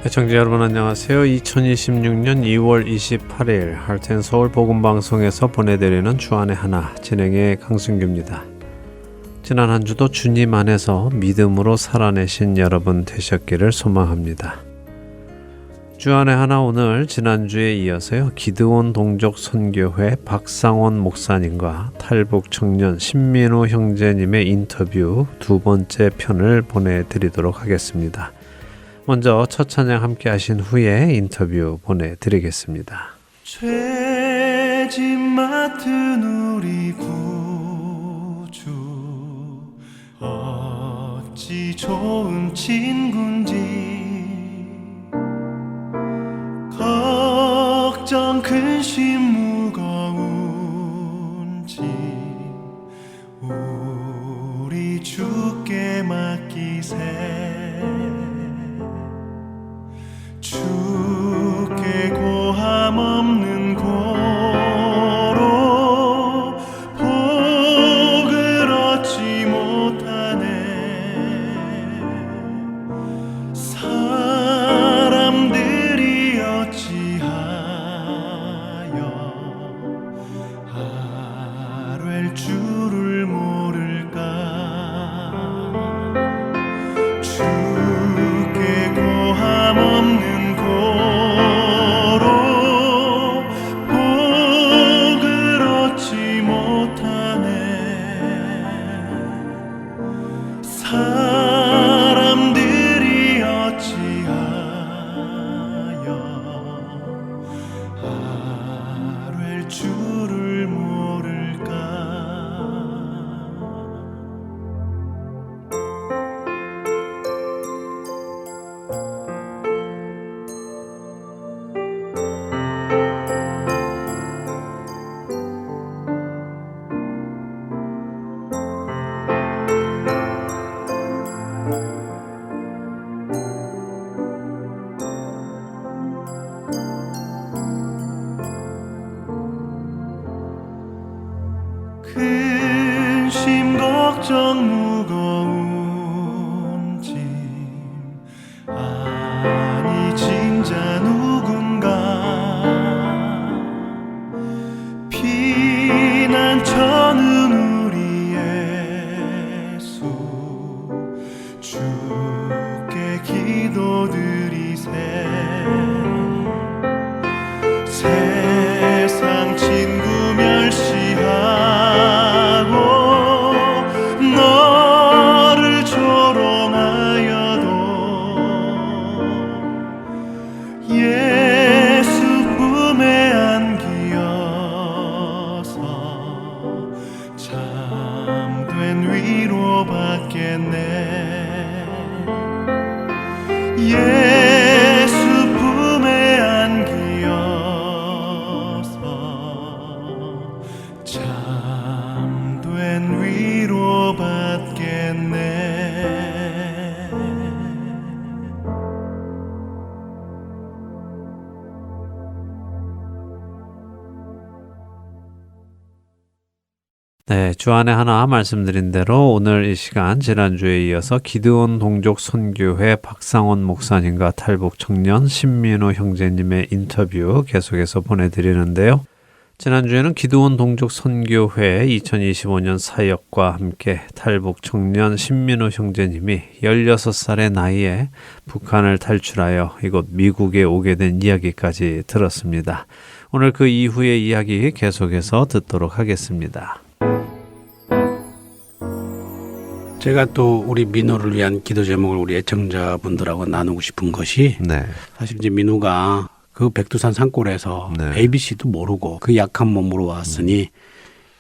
시청자 여러분 안녕하세요. 2026년 2월 28일 할텐서울 복음방송에서 보내드리는 주안의 하나 진행의 강승규입니다. 지난 한 주도 주님 안에서 믿음으로 살아내신 여러분 되셨기를 소망합니다. 주안의 하나 오늘 지난주에 이어서요. 기드온 동족 선교회 박상원 목사님과 탈북 청년 신민우 형제님의 인터뷰 두 번째 편을 보내드리도록 하겠습니다. 먼저 첫 찬양 함께 하신 후에 인터뷰 보내드리겠습니다. 죄짐 맡은 우리 구주 어찌 좋은 친군지 걱정 근심 무거운지 우리 주께 맡기세 주께 고함 없는 고로 복을 얻지 못하네 사람들이 어찌하여 아뢰 줄을 모를까 주께 고함 없는 고로 복을 얻지 못하네 사람들이 어찌하여 아뢰 줄을 모를까 근심 걱정 무거운 짐 아니 짐자 누군가 피난처는 우리 예수 주께 기도드리세 세상 친구 멸시하고 너를 조롱하여도 예수 품에 안기어서 참된 위로받겠네 예수 품에 안기어서 참된 위로받겠네 네, 주안의 하나 말씀드린 대로 오늘 이 시간 지난주에 이어서 기드온 동족 선교회 박상원 목사님과 탈북 청년 신민우 형제님의 인터뷰 계속해서 보내드리는데요. 지난주에는 기드온 동족 선교회 2025년 사역과 함께 탈북 청년 신민우 형제님이 16살의 나이에 북한을 탈출하여 이곳 미국에 오게 된 이야기까지 들었습니다. 오늘 그 이후의 이야기 계속해서 듣도록 하겠습니다. 제가 또 우리 민호를 위한 기도 제목을 우리 애청자분들하고 나누고 싶은 것이 사실 이제 민호가 그 백두산 산골에서 ABC도 모르고 그 약한 몸으로 왔으니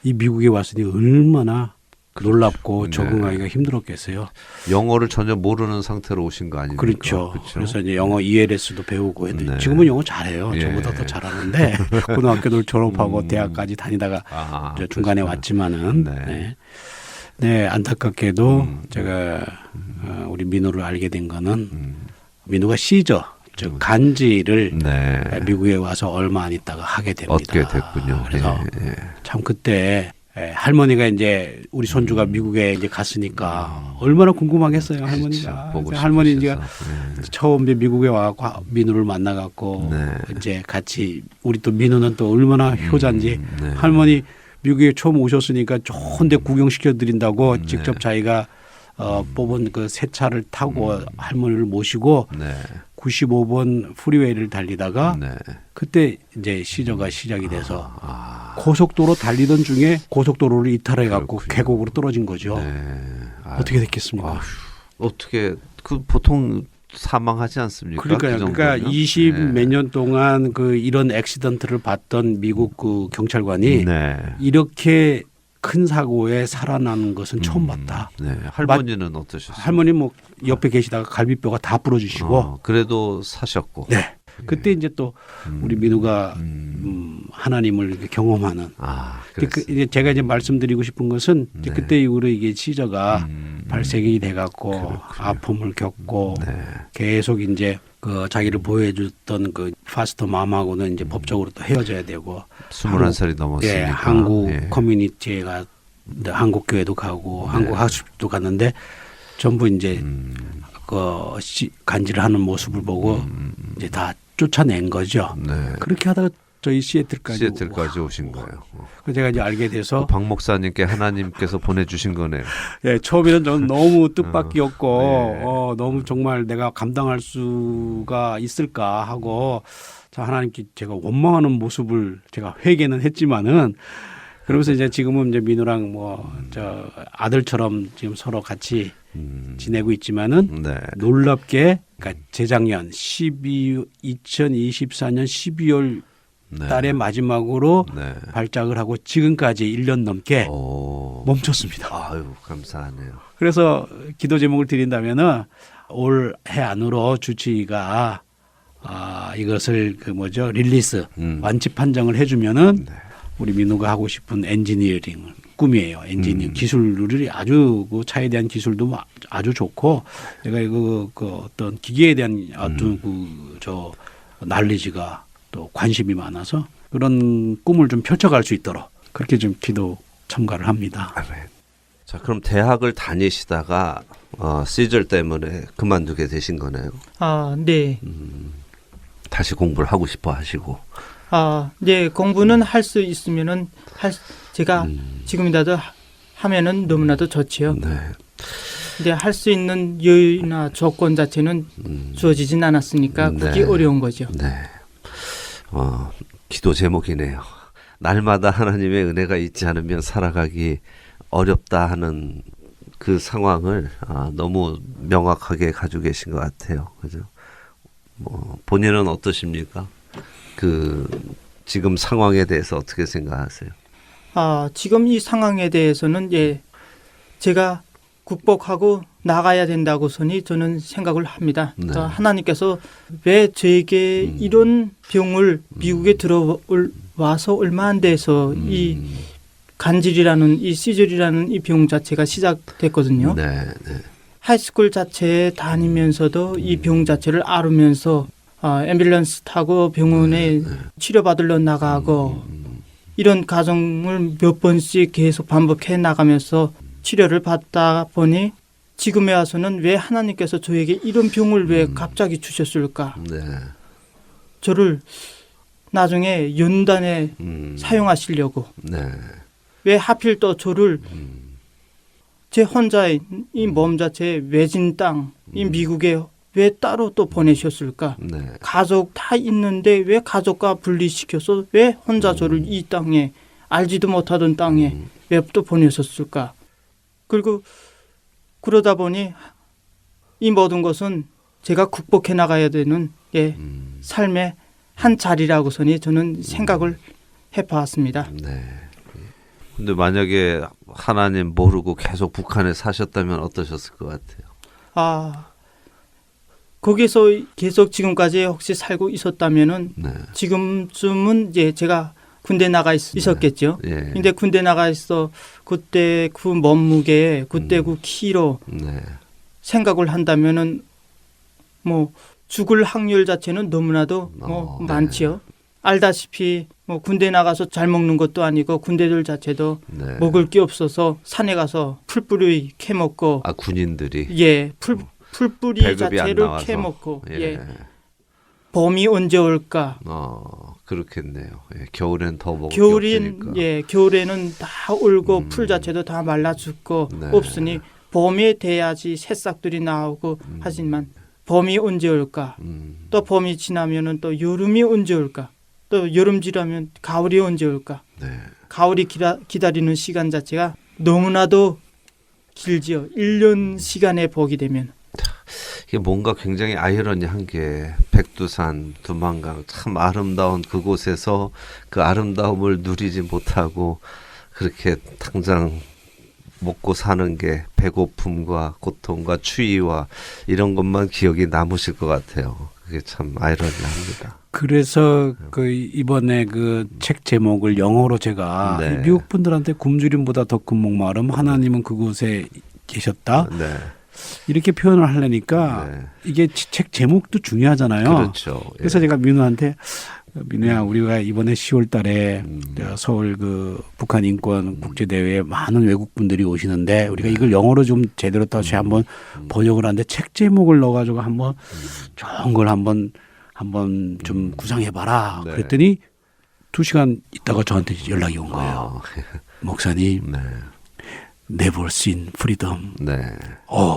이 미국에 왔으니 얼마나 놀랍고 적응하기가 힘들었겠어요. 영어를 전혀 모르는 상태로 오신 거 아닙니까? 그렇죠. 그래서 이제 영어 ELS도 배우고 했는데 지금은 영어 잘해요. 저보다 더 잘하는데 고등학교를 졸업하고 대학까지 다니다가 중간에 왔지만은 안타깝게도 제가 우리 민호를 알게 된 거는 민호가 시저 즉 간지를 미국에 와서 얼마 안 있다가 하게 됩니다. 얻게 됐군요. 그래서 참 그때 할머니가 이제 우리 손주가 미국에 이제 갔으니까 얼마나 궁금하겠어요, 할머니가. 보고 할머니 이제 싶으셔서. 처음 이제 미국에 와갖고 민우를 만나갖고 네. 이제 같이 우리 또 민우는 또 얼마나 효자인지 네. 할머니 미국에 처음 오셨으니까 좋은데 구경시켜 드린다고 직접 자기가 뽑은 그 새 차를 타고 할머니를 모시고 네. 95번 프리웨이를 달리다가 네. 그때 이제 시저가 시작이 돼서 고속도로 달리던 중에 고속도로를 이탈해 갖고 그렇군요. 계곡으로 떨어진 거죠. 네. 어떻게 됐겠습니까? 아휴, 어떻게 그 보통 사망하지 않습니까? 그러니까요. 그 그러니까 정도면? 20 네. 몇 년 동안 그 이런 액시던트를 봤던 미국 그 경찰관이 네. 이렇게 큰 사고에 살아나는 것은 처음 봤다. 네. 할머니는 어떠셨어요? 할머니 뭐 옆에 계시다가 갈비뼈가 다 부러지시고 그래도 사셨고. 네. 그때 이제 또 우리 민우가 하나님을 이렇게 경험하는. 이제 제가 이제 말씀드리고 싶은 것은 이제 그때 이후로 이게 시저가 발생이 돼갖고 아픔을 겪고 계속 이제 그 자기를 보호해줬던 그 파스터 맘하고는 이제 법적으로 또 헤어져야 되고 21살이 넘었으니까. 예, 한국 커뮤니티가 한국 교회도 가고 한국 학습도 갔는데 전부 이제 그 간질을 하는 모습을 보고 이제 다 쫓아낸 거죠. 네. 그렇게 하다가 저희 시애틀까지 오신 거예요. 그래서 제가 이제 알게 돼서 박 목사님께 하나님께서 보내주신 거네요. 예, 처음에는 저는 너무 뜻밖이었고 너무 정말 내가 감당할 수가 있을까 하고 자 하나님께 제가 원망하는 모습을 제가 회개는 했지만은 그러면서 이제 지금은 이제 민우랑 뭐 저 아들처럼 지금 서로 같이 지내고 있지만은 네. 놀랍게 그러니까 재작년 2024년 12월 네. 달에 마지막으로 네. 발작을 하고 지금까지 1년 넘게 멈췄습니다. 아유 감사하네요. 그래서 기도 제목을 드린다면은 올해 안으로 주치의가 이것을 그 뭐죠 릴리스 완치 판정을 해주면은 우리 민우가 하고 싶은 엔지니어링 꿈이에요. 엔지니어 기술이 아주 그 차에 대한 기술도 아주 좋고 내가 이거 그 어떤 기계에 대한 아주 그저 날리지가 또 관심이 많아서 그런 꿈을 좀 펼쳐갈 수 있도록 그렇게 좀 기도 참가를 합니다. 자 그럼 대학을 다니시다가 시절 때문에 그만두게 되신 거네요. 네. 다시 공부를 하고 싶어 하시고. 네 공부는 할 수 있으면은 제가 지금이라도 하면은 너무나도 좋지요. 네. 근데 할 수 있는 여유나 조건 자체는 주어지진 않았으니까 그게 어려운 거죠. 네. 기도 제목이네요. 날마다 하나님의 은혜가 있지 않으면 살아가기 어렵다 하는 그 상황을 너무 명확하게 가지고 계신 것 같아요. 그죠? 본인은 어떠십니까? 그 지금 상황에 대해서 어떻게 생각하세요? 지금 이 상황에 대해서는 제가 극복하고 나가야 된다고서니 저는 생각을 합니다. 네. 하나님께서 왜 저에게 이런 병을 미국에 들어와서 얼마 안 돼서 이 간질이라는 이 시절이라는 이 병 자체가 시작됐거든요. 네. 하이스쿨 자체에 다니면서도 이 병 자체를 앓으면서 앰뷸런스 타고 병원에 치료받으러 나가고 이런 과정을 몇 번씩 계속 반복해 나가면서 치료를 받다 보니 지금에 와서는 왜 하나님께서 저에게 이런 병을 왜 갑자기 주셨을까? 네. 저를 나중에 연단에 사용하시려고. 네. 왜 하필 또 저를 제 혼자의 이 몸 자체의 외진 땅, 이 미국에 왜 따로 또 보내셨을까? 네. 가족 다 있는데 왜 가족과 분리시켜서 왜 혼자 저를 이 땅에 알지도 못하던 땅에 왜 또 보내셨을까? 그리고 그러다 보니 이 모든 것은 제가 극복해 나가야 되는 삶의 한 자리라고서니 저는 생각을 해봤습니다. 네. 근데 만약에 하나님 모르고 계속 북한에 사셨다면 어떠셨을 것 같아요? 거기서 계속 지금까지 혹시 살고 있었다면은 지금쯤은 제가 군대 나가 있었겠죠. 근데 군대 나가 있어 그때 그 몸무게, 그때 그 키로 생각을 한다면은 뭐 죽을 확률 자체는 너무나도 많지요. 알다시피 뭐 군대 나가서 잘 먹는 것도 아니고 군대들 자체도 네. 먹을 게 없어서 산에 가서 풀뿌리 캐먹고 아 군인들이 예, 풀뿌리 배급이 안 자체를 나와서. 캐먹고 예. 예. 봄이 언제 올까? 그렇겠네요. 예, 겨울엔 더 먹을 게 겨울인 없으니까. 예, 겨울에는 다 울고 풀 자체도 다 말라 죽고 네. 없으니 봄에 돼야지 새싹들이 나오고 하지만 봄이 언제 올까? 또 봄이 지나면은 또 여름이 언제 올까? 또 여름 지나면 가을이 언제 올까? 네. 가을이 기다리는 시간 자체가 너무나도 길지요. 1년 시간에 보게 되면. 이게 뭔가 굉장히 아이러니한 게 백두산, 두만강 참 아름다운 그곳에서 그 아름다움을 누리지 못하고 그렇게 당장 먹고 사는 게 배고픔과 고통과 추위와 이런 것만 기억이 남으실 것 같아요. 그게 참 아이러니합니다. 그래서 그 이번에 그 책 제목을 영어로 제가 네. 미국 분들한테 굶주림보다 더 큰 목마름 하나님은 그곳에 계셨다 네. 이렇게 표현을 하려니까 네. 이게 책 제목도 중요하잖아요. 그렇죠. 그래서 예. 제가 민우한테 민우야 우리가 이번에 10월달에 서울 그 북한 인권 국제 대회에 많은 외국 분들이 오시는데 우리가 이걸 영어로 좀 제대로 다시 한번 번역을 하는데 책 제목을 넣어가지고 한번 좋은 걸 한번 좀 구상해봐라. 네. 그랬더니 2시간 있다가 저한테 연락이 온 거예요. 목사님, 네. Never Seen Freedom. 네.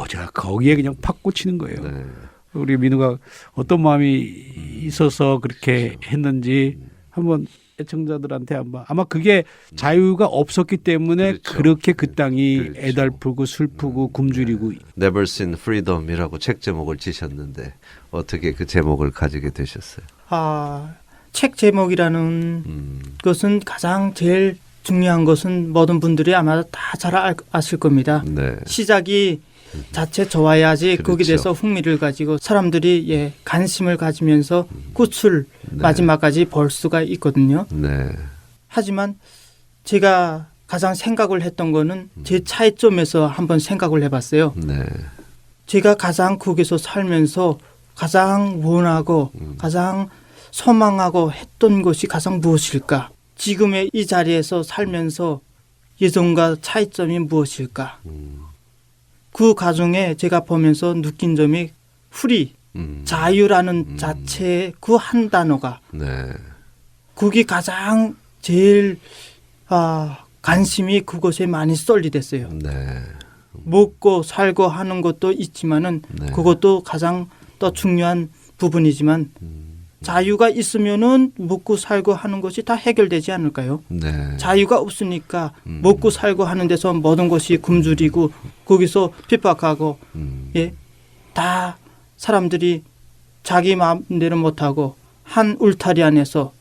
제가 거기에 그냥 팍 꽂히는 거예요. 네. 우리 민우가 어떤 마음이 있어서 그렇게 했는지 한번 애청자들한테 한번 아마 그게 자유가 없었기 때문에 그렇죠. 그렇게 그 땅이 그렇죠. 애달프고 슬프고 굶주리고 Never Seen Freedom이라고 책 제목을 지셨는데 어떻게 그 제목을 가지게 되셨어요? 책 제목이라는 것은 가장 제일 중요한 것은 모든 분들이 아마 다 잘 아실 겁니다. 네. 시작이 자체 좋아야지 그렇죠. 거기에 대해서 흥미를 가지고 사람들이 관심을 가지면서 끝을 네. 마지막까지 볼 수가 있거든요. 네. 하지만 제가 가장 생각을 했던 거는 제 차이점에서 한번 생각을 해봤어요. 네. 제가 가장 거기서 살면서 가장 원하고 가장 소망하고 했던 것이 가장 무엇일까? 지금의 이 자리에서 살면서 예전과 차이점이 무엇일까? 그 과정에 제가 보면서 느낀 점이 자유라는 자체의 그 한 단어가 네. 그게 가장 제일 관심이 그것에 많이 쏠리됐어요. 네. 먹고 살고 하는 것도 있지만은 네. 그것도 가장 더 중요한 부분이지만 자유가 있으면은 먹고 살고 하는 것이 다 해결되지 않을까요? 네. 자유가 없으니까 먹고 살고 하는 데서 모든 것이 굶주리고 거기서 핍박하고 다 사람들이 자기 마음대로 못하고 한 울타리 안에서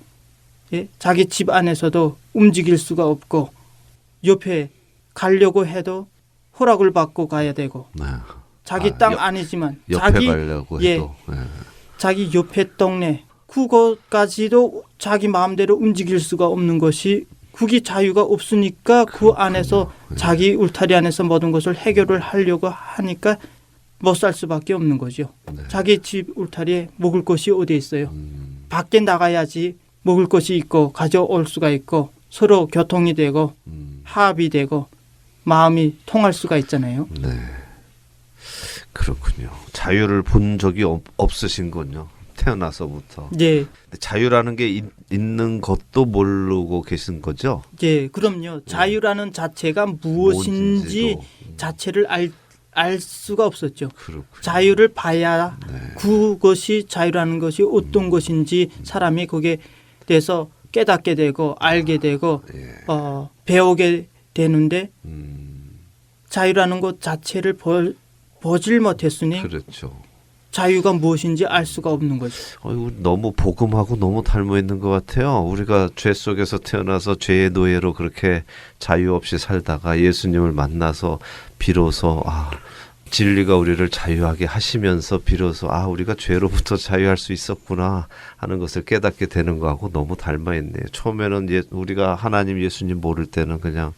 자기 집 안에서도 움직일 수가 없고 옆에 가려고 해도 허락을 받고 가야 되고 네. 자기 땅 아니지만 옆에 가려고 해도 자기 옆에 동네 그것까지도 자기 마음대로 움직일 수가 없는 것이 그게 자유가 없으니까 그 안에서 자기 울타리 안에서 모든 것을 해결을 하려고 하니까 못 살 수밖에 없는 거죠. 네. 자기 집 울타리에 먹을 것이 어디 있어요. 밖에 나가야지 먹을 것이 있고 가져올 수가 있고 서로 교통이 되고 화합이 되고 마음이 통할 수가 있잖아요. 네. 그렇군요. 자유를 본 적이 없으신군요. 태어나서부터. 네. 자유라는 게 있는 것도 모르고 계신 거죠? 네, 그럼요. 자유라는 자체가 무엇인지 뭔지도. 자체를 알 수가 없었죠. 그렇군요. 자유를 봐야 네. 그것이 자유라는 것이 어떤 것인지 사람이 거기에 대해서 깨닫게 되고 알게 되고 배우게 되는데 자유라는 것 자체를 보질 못했으니 그렇죠. 자유가 무엇인지 알 수가 없는 거죠. 너무 복음하고 너무 닮아 있는 것 같아요. 우리가 죄 속에서 태어나서 죄의 노예로 그렇게 자유 없이 살다가 예수님을 만나서 비로소 진리가 우리를 자유하게 하시면서 비로소 우리가 죄로부터 자유할 수 있었구나 하는 것을 깨닫게 되는 거하고 너무 닮아 있네요. 처음에는 우리가 하나님 예수님 모를 때는 그냥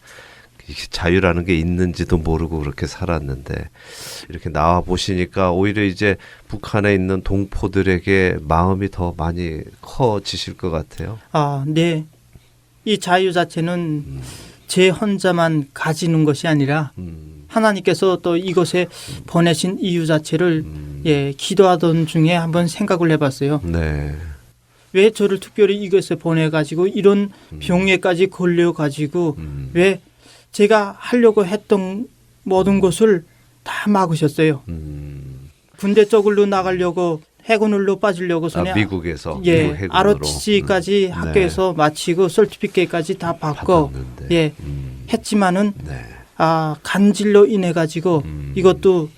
자유라는 게 있는지도 모르고 그렇게 살았는데 이렇게 나와 보시니까 오히려 이제 북한에 있는 동포들에게 마음이 더 많이 커지실 것 같아요. 네. 이 자유 자체는 제 혼자만 가지는 것이 아니라 하나님께서 또 이곳에 보내신 이유 자체를 예, 기도하던 중에 한번 생각을 해봤어요. 네. 왜 저를 특별히 이곳에 보내가지고 이런 병에까지 걸려가지고 왜 제가 하려고 했던 모든 것을 다 막으셨어요. 군대 쪽으로 나가려고 해군으로 빠지려고 전에 미국에서 예, 미국 해군으로. ROTC까지 학교에서 마치고 서티피케이트까지 다 받고 받았는데. 예, 했지만은 네. 간질로 인해 가지고 이것도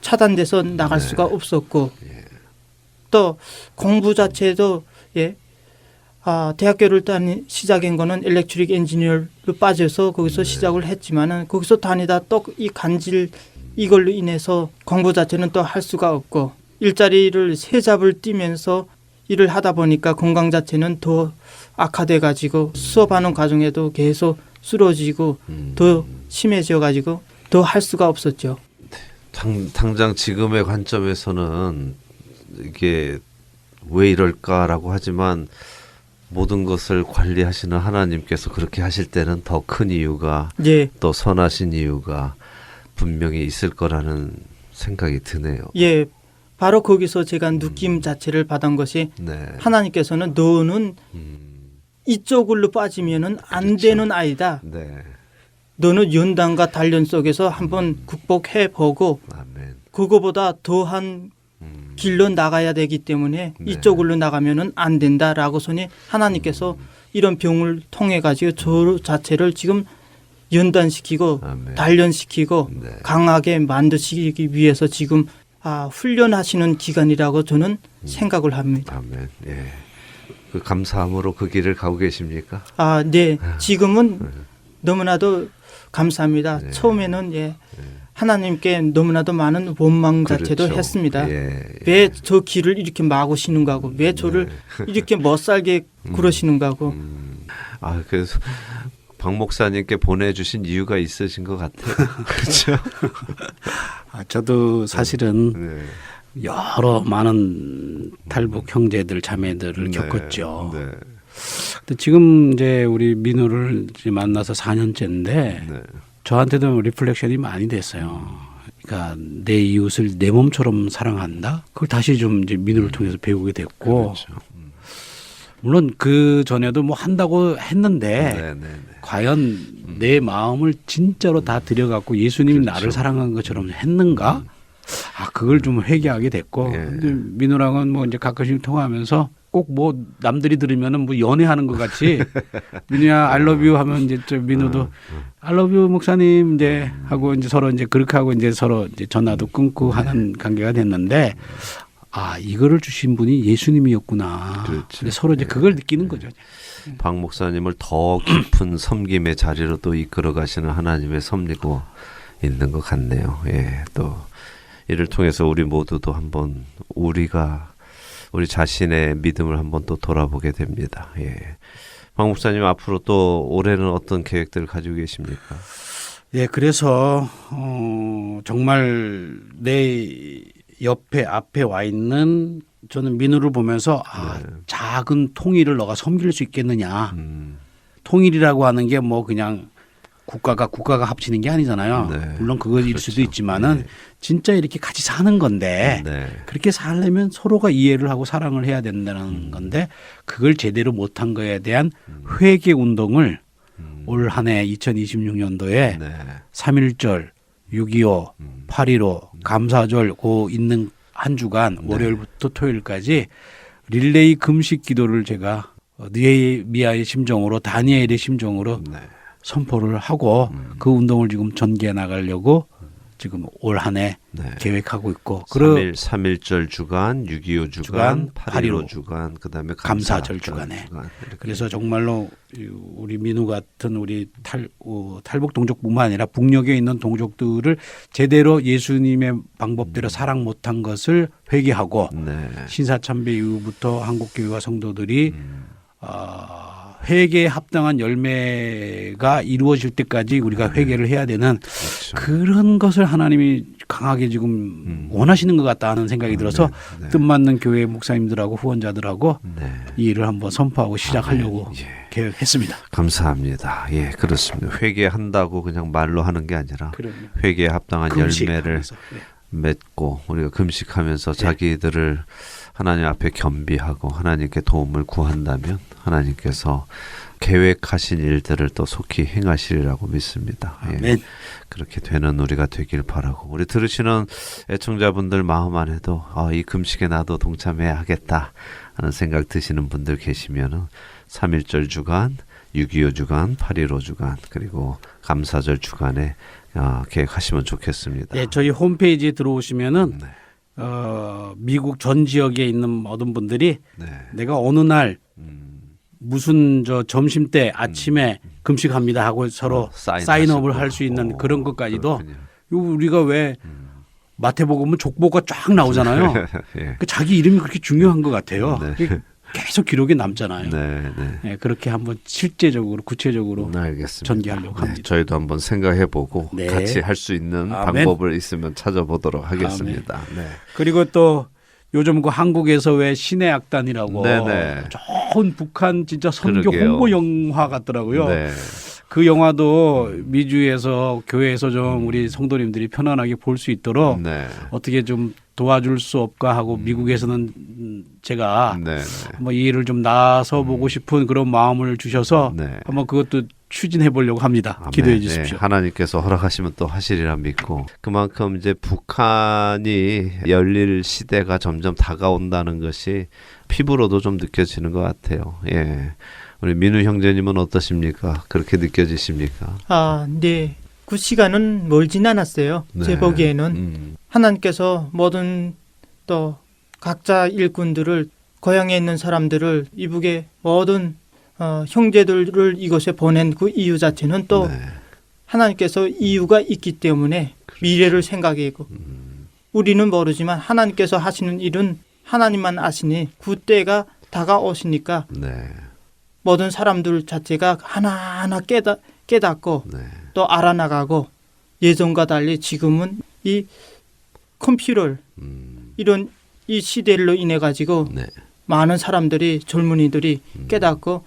차단돼서 나갈 네. 수가 없었고 또 공부 자체도 예, 대학교를 시작한 거는 일렉트릭 엔지니어로 빠져서 거기서 시작을 했지만은 거기서 다니다 또 이 간질 이걸로 인해서 공부 자체는 또 할 수가 없고 일자리를 세 잡을 뛰면서 일을 하다 보니까 건강 자체는 더 악화돼 가지고 수업하는 과정에도 계속 쓰러지고 더 심해져 가지고 더 할 수가 없었죠. 당장 지금의 관점에서는 이게 왜 이럴까라고 하지만 모든 것을 관리하시는 하나님께서 그렇게 하실 때는 더 큰 이유가 예. 또 선하신 이유가 분명히 있을 거라는 생각이 드네요. 예. 바로 거기서 제가 느낌 자체를 받은 것이 네. 하나님께서는 너는 이쪽으로 빠지면은 안 그렇죠. 되는 아이다. 네. 너는 연단과 단련 속에서 한번 극복해 보고 아멘. 그거보다 더한 길로 나가야 되기 때문에 네. 이쪽으로 나가면은 안 된다라고서니 하나님께서 이런 병을 통해 가지고 저 자체를 지금 연단시키고 아멘. 단련시키고 네. 강하게 만드시기 위해서 지금 훈련하시는 기간이라고 저는 생각을 합니다. 아멘. 예. 그 감사함으로 그 길을 가고 계십니까? 네. 지금은 너무나도 감사합니다. 네. 처음에는 예. 하나님께 너무나도 많은 원망 자체도 그렇죠. 했습니다. 예. 왜 저 길을 이렇게 막으시는가 하고 왜 저를 이렇게 못 살게 그러시는가 하고 그래서 박 목사님께 보내주신 이유가 있으신 것 같아요. 그렇죠? 저도 사실은 네. 여러 많은 탈북 형제들 자매들을 겪었죠. 네. 근데 지금 이제 우리 민호를 이제 만나서 4년째인데 네. 저한테도 리플렉션이 많이 됐어요. 그러니까 내 이웃을 내 몸처럼 사랑한다. 그걸 다시 좀 이제 민호를 통해서 배우게 됐고, 그렇죠. 물론 그 전에도 뭐 한다고 했는데 네. 과연 내 마음을 진짜로 다 들여갖고 예수님이 그렇죠. 나를 사랑한 것처럼 했는가? 그걸 좀 회개하게 됐고, 예. 근데 민호랑은 뭐 이제 가끔씩 통화하면서 꼭 뭐 남들이 들으면은 뭐 연애하는 것 같이 민호야 I love you 하면 이제 저 민호도 I love you 목사님 이제 하고 이제 서로 이제 그렇게 하고 이제 서로 이제 전화도 끊고 하는 관계가 됐는데 이거를 주신 분이 예수님이었구나. 그렇죠. 근데 서로 이제 그걸 느끼는 거죠. 박 목사님을 더 깊은 섬김의 자리로 또 이끌어 가시는 하나님의 섭리고 있는 것 같네요. 예, 또 이를 통해서 우리 모두도 한번 우리 자신의 믿음을 한번 또 돌아보게 됩니다. 예. 박 목사님 앞으로 또 올해는 어떤 계획들을 가지고 계십니까? 예, 그래서 정말 내 옆에 앞에 와 있는 저는 민우를 보면서 작은 통일을 너가 섬길 수 있겠느냐. 통일이라고 하는 게 뭐 그냥 국가가 합치는 게 아니잖아요. 네. 물론 그것일 그렇죠. 수도 있지만은 진짜 이렇게 같이 사는 건데 네. 그렇게 살려면 서로가 이해를 하고 사랑을 해야 된다는 건데 그걸 제대로 못한 거에 대한 회개 운동을 올 한 해 2026년도에 네. 3.1절, 6.25, 8.15 감사절 고 있는 한 주간 월요일부터 토요일까지 릴레이 금식 기도를 제가 느헤미야의 심정으로 다니엘의 심정으로 네. 선포를 하고 그 운동을 지금 전개해 나가려고 지금 올 한 해 네. 계획하고 있고 3.1절 주간, 6.25 주간, 8.15 주간, 그다음에 감사절 주간에. 그래서 정말로 우리 민우 같은 우리 탈북 동족뿐만 아니라 북녘에 있는 동족들을 제대로 예수님의 방법대로 사랑 못한 것을 회개하고 네. 신사참배 이후부터 한국교회와 성도들이 회개에 합당한 열매가 이루어질 때까지 우리가 회개를 해야 되는 그렇죠. 그런 것을 하나님이 강하게 지금 원하시는 것 같다 하는 생각이 들어서 네. 뜻맞는 교회 목사님들하고 후원자들하고 네. 이 일을 한번 선포하고 시작하려고 예. 계획했습니다. 감사합니다. 예, 그렇습니다. 회개한다고 그냥 말로 하는 게 아니라 그럼요. 회개에 합당한 열매를 금식하면서. 네. 맺고 우리가 금식하면서 자기들을 하나님 앞에 겸비하고 하나님께 도움을 구한다면 하나님께서 계획하신 일들을 또 속히 행하시리라고 믿습니다. 예. 아멘. 그렇게 되는 우리가 되길 바라고 우리 들으시는 애청자분들 마음 안에도 이 금식에 나도 동참해야겠다 하는 생각 드시는 분들 계시면은 3.1절 주간, 6.25 주간, 8.15 주간 그리고 감사절 주간에 계획하시면 좋겠습니다. 네, 저희 홈페이지에 들어오시면은 네. 미국 전 지역에 있는 모든 분들이 네. 내가 어느 날 무슨 점심 때 아침에 금식합니다 하고 서로 사인업을 할 수 있는 그런 것까지도 우리가 왜 마태복음은 족보가 쫙 나오잖아요. 예. 그 자기 이름이 그렇게 중요한 것 같아요. 네. 계속 기록에 남잖아요. 네, 네. 네, 그렇게 한번 실제적으로 구체적으로 알겠습니다. 전개하려고 합니다. 저희도 한번 생각해보고 네. 같이 할 수 있는 아멘. 방법을 있으면 찾아보도록 하겠습니다. 네. 그리고 또 요즘 그 한국에서 왜 신의 악단이라고 네네. 좋은 북한 진짜 선교 그러게요. 홍보 영화 같더라고요. 네. 그 영화도 미주에서 교회에서 좀 우리 성도님들이 편안하게 볼 수 있도록 네. 어떻게 좀 도와줄 수 없까 하고 미국에서는 제가 네. 한번 이 일을 좀 나서 보고 싶은 그런 마음을 주셔서 네. 한번 그것도 추진해 보려고 합니다. 아멘. 기도해 네, 주십시오. 하나님께서 허락하시면 또 하시리라 믿고 그만큼 이제 북한이 열릴 시대가 점점 다가온다는 것이 피부로도 좀 느껴지는 것 같아요. 예, 우리 민우 형제님은 어떠십니까? 그렇게 느껴지십니까? 네. 그 시간은 멀진 않았어요. 네. 제 보기에는 하나님께서 모든 또 각자 일꾼들을 고향에 있는 사람들을 이북의 모든 형제들을 이곳에 보낸 그 이유 자체는 또 네. 하나님께서 이유가 있기 때문에 미래를 생각하고 우리는 모르지만 하나님께서 하시는 일은 하나님만 아시니 그 때가 다가오시니까 네. 모든 사람들 자체가 하나하나 깨닫고 네. 또 알아나가고 예전과 달리 지금은 이 컴퓨터 이런 이 시대로 인해 가지고 네. 많은 사람들이 젊은이들이 깨닫고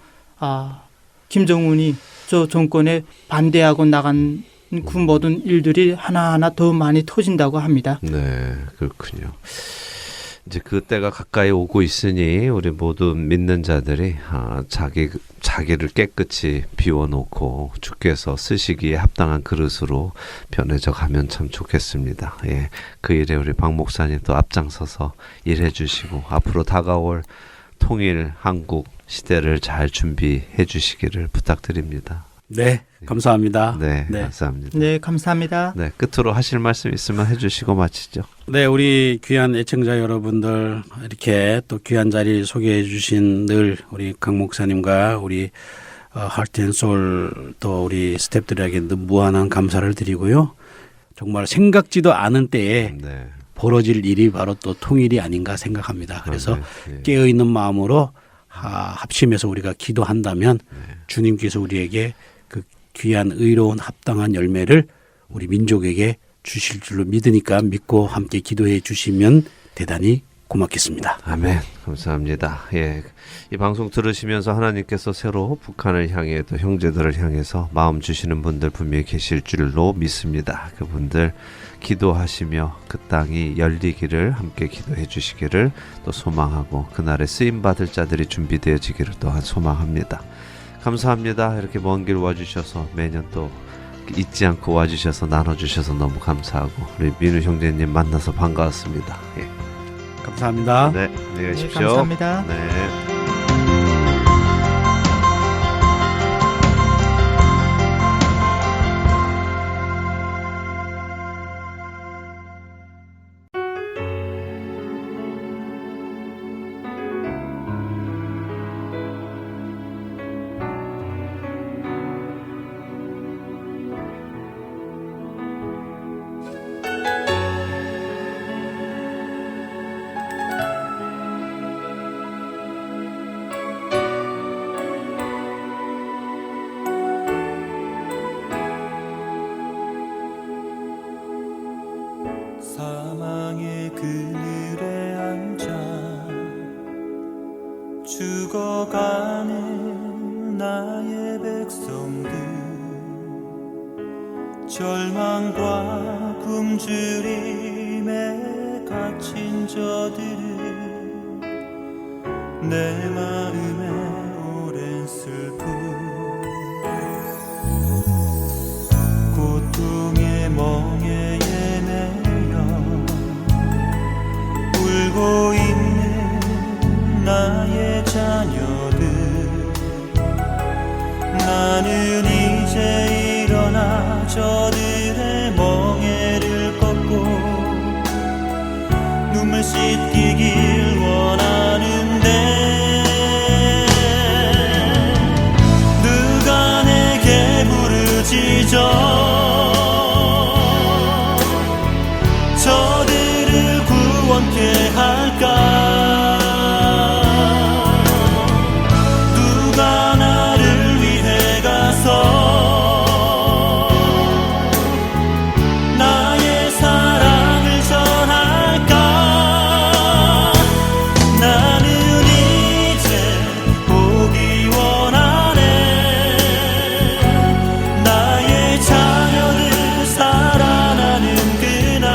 김정은이 저 정권에 반대하고 나간 그 모든 일들이 하나하나 더 많이 터진다고 합니다. 네, 그렇군요. 이제 그 때가 가까이 오고 있으니 우리 모두 믿는 자들이 자기를 깨끗이 비워놓고 주께서 쓰시기에 합당한 그릇으로 변해져 가면 참 좋겠습니다. 예, 그 일에 우리 박 목사님 또 앞장서서 일해 주시고 앞으로 다가올 통일 한국 시대를 잘 준비해 주시기를 부탁드립니다. 네, 감사합니다. 네, 감사합니다. 네, 감사합니다. 네, 끝으로 하실 말씀 있으면 해주시고 마치죠. 네, 우리 귀한 애청자 여러분들 이렇게 또 귀한 자리 소개해 주신 늘 우리 강 목사님과 우리 하트앤소울 또 우리 스태프들에게 늘 무한한 감사를 드리고요. 정말 생각지도 않은 때에 네. 벌어질 일이 바로 또 통일이 아닌가 생각합니다. 그래서 네. 깨어있는 마음으로 합심해서 우리가 기도한다면 주님께서 우리에게 그 귀한 의로운 합당한 열매를 우리 민족에게 주실 줄로 믿으니까 믿고 함께 기도해 주시면 대단히 고맙겠습니다. 아멘. 감사합니다. 예. 이 방송 들으시면서 하나님께서 새로 북한을 향해 또 형제들을 향해서 마음 주시는 분들 분명히 계실 줄로 믿습니다. 그분들 기도하시며 그 땅이 열리기를 함께 기도해 주시기를 또 소망하고 그날에 쓰임 받을 자들이 준비되어지기를 또한 소망합니다. 감사합니다. 이렇게 먼 길 와주셔서 매년 또 잊지 않고 와주셔서 나눠주셔서 너무 감사하고 우리 민우 형제님 만나서 반가웠습니다. 예. 감사합니다. 네, 안녕히 가십시오. 네, 감사합니다. 네. 사망의 그늘에 앉아 죽어가는 나의 백성들 절망과 굶주림에 갇힌 저들을 내 마음에 오랜 슬픔 고통의 멍에 매여 울고 있는 나의 자녀들 나는 이제 일어나 저들의 멍에를 꺾고 눈물 씻기길 원하는데 누가 내게 부르짖어 저들을 구원케 할까 누가 나를 위해 가서 나의 사랑을 전할까 나는 이제 보기 원하네 나의 자녀들 살아나는 그날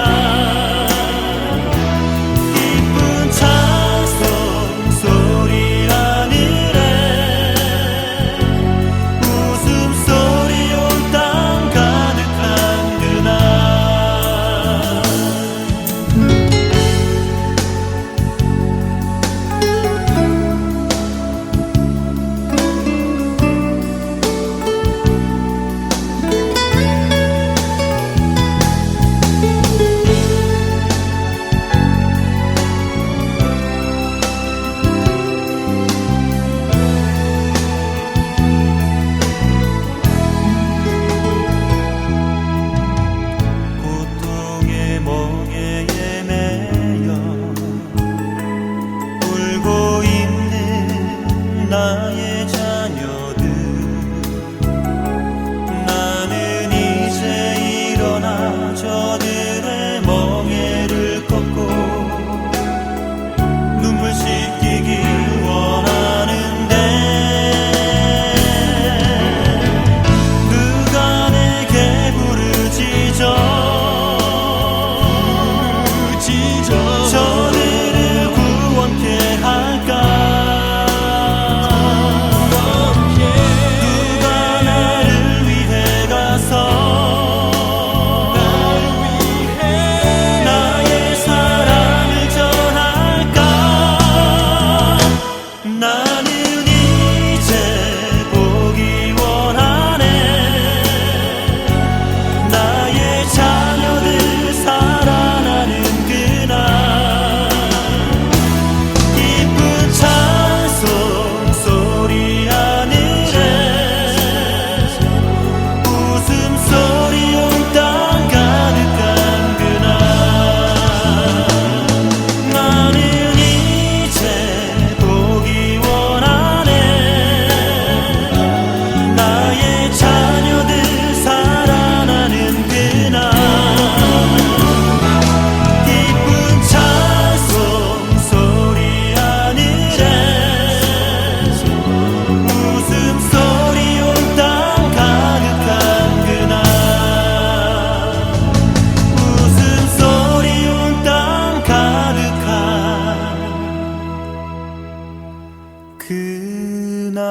기쁜 찬송 소리 하늘에 웃음소리 온 땅 가득한 그날 고통의 멍에 매여 울고 있는 나의 자녀들 나는 이제 일어나 저들의 멍에를 꺾고 눈물 씻기길 원하는데 누가 내게 부르짖어 저들을 구원케 할까 누가 나를 위해 가서 나의 사랑을 전할까 나는 이제 보기 원하네 나의 자녀들 살아나는 그날 기쁜 찬송 소리 하늘에 웃음소리 온 땅 가득한 그날 나는 이제 보기 원하네 나의 자녀들 살아나는 그날 기쁜 찬송 소리 하늘에 웃음소리 온 땅 가득한 그날 웃음소리 온 땅 가득한 그날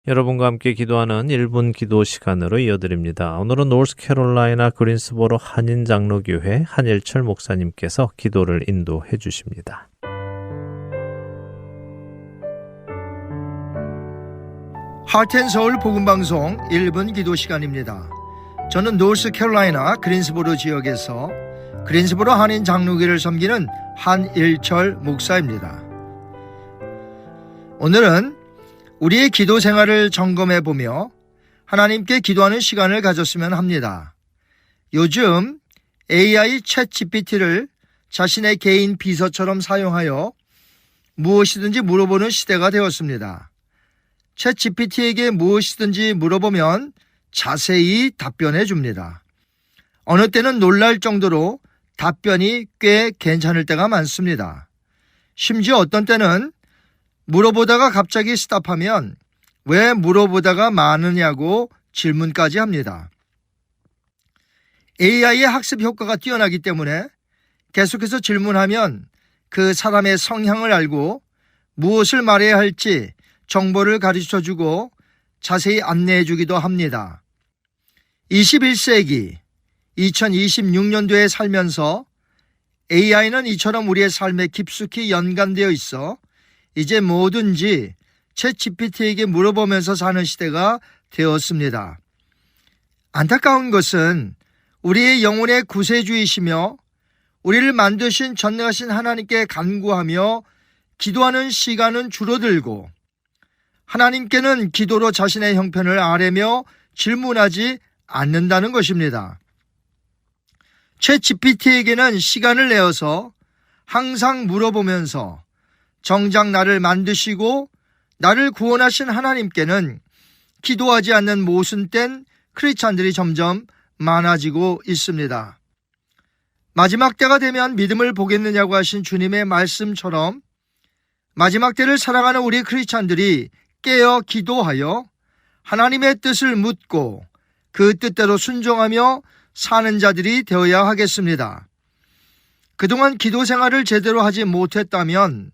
여러분과 함께 기도하는 1분 기도 시간으로 이어드립니다. 오늘은 노스캐롤라이나 그린스보로 한인장로교회 한일철 목사님께서 기도를 인도해 주십니다. 하트앤서울 복음방송 1분 기도 시간입니다. 저는 노스캐롤라이나 그린스보로 지역에서 그린스보로 한인장로교회를 섬기는 한일철 목사입니다. 오늘은 우리의 기도 생활을 점검해 보며 하나님께 기도하는 시간을 가졌으면 합니다. 요즘 AI 챗 GPT를 자신의 개인 비서처럼 사용하여 무엇이든지 물어보는 시대가 되었습니다. 챗 GPT에게 무엇이든지 물어보면 자세히 답변해 줍니다. 어느 때는 놀랄 정도로 답변이 꽤 괜찮을 때가 많습니다. 심지어 어떤 때는 물어보다가 갑자기 스탑하면 왜 물어보다가 많으냐고 질문까지 합니다. AI의 학습 효과가 뛰어나기 때문에 계속해서 질문하면 그 사람의 성향을 알고 무엇을 말해야 할지 정보를 가르쳐주고 자세히 안내해주기도 합니다. 21세기 2026년도에 살면서 AI는 이처럼 우리의 삶에 깊숙이 연관되어 있어 이제 뭐든지 챗 GPT에게 물어보면서 사는 시대가 되었습니다. 안타까운 것은 우리의 영혼의 구세주이시며 우리를 만드신 전능하신 하나님께 간구하며 기도하는 시간은 줄어들고 하나님께는 기도로 자신의 형편을 아뢰며 질문하지 않는다는 것입니다. 챗 GPT에게는 시간을 내어서 항상 물어보면서 정작 나를 만드시고 나를 구원하신 하나님께는 기도하지 않는 모순된 크리스찬들이 점점 많아지고 있습니다. 마지막 때가 되면 믿음을 보겠느냐고 하신 주님의 말씀처럼 마지막 때를 살아가는 우리 크리스찬들이 깨어 기도하여 하나님의 뜻을 묻고 그 뜻대로 순종하며 사는 자들이 되어야 하겠습니다. 그동안 기도 생활을 제대로 하지 못했다면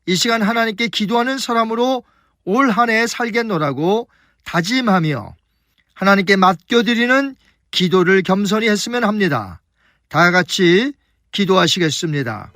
이 시간 하나님께 기도하는 사람으로 올 한 해 살겠노라고 다짐하며 하나님께 맡겨드리는 기도를 겸손히 했으면 합니다. 다 같이 기도하시겠습니다.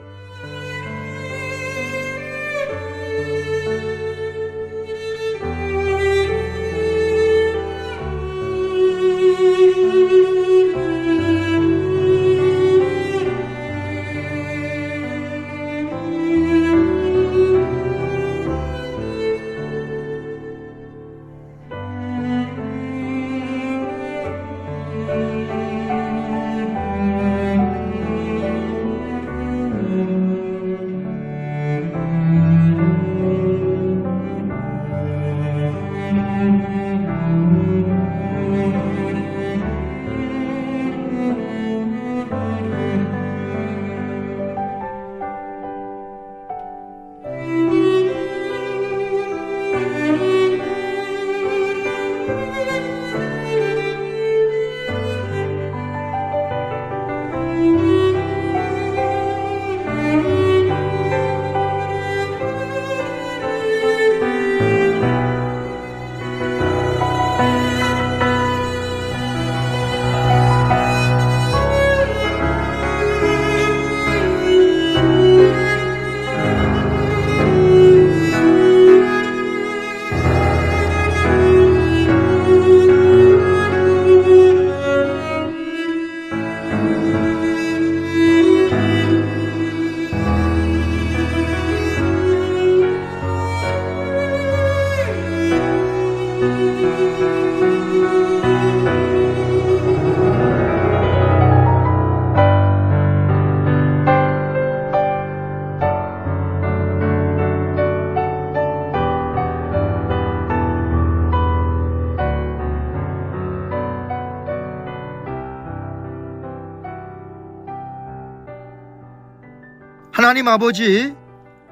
하나님 아버지,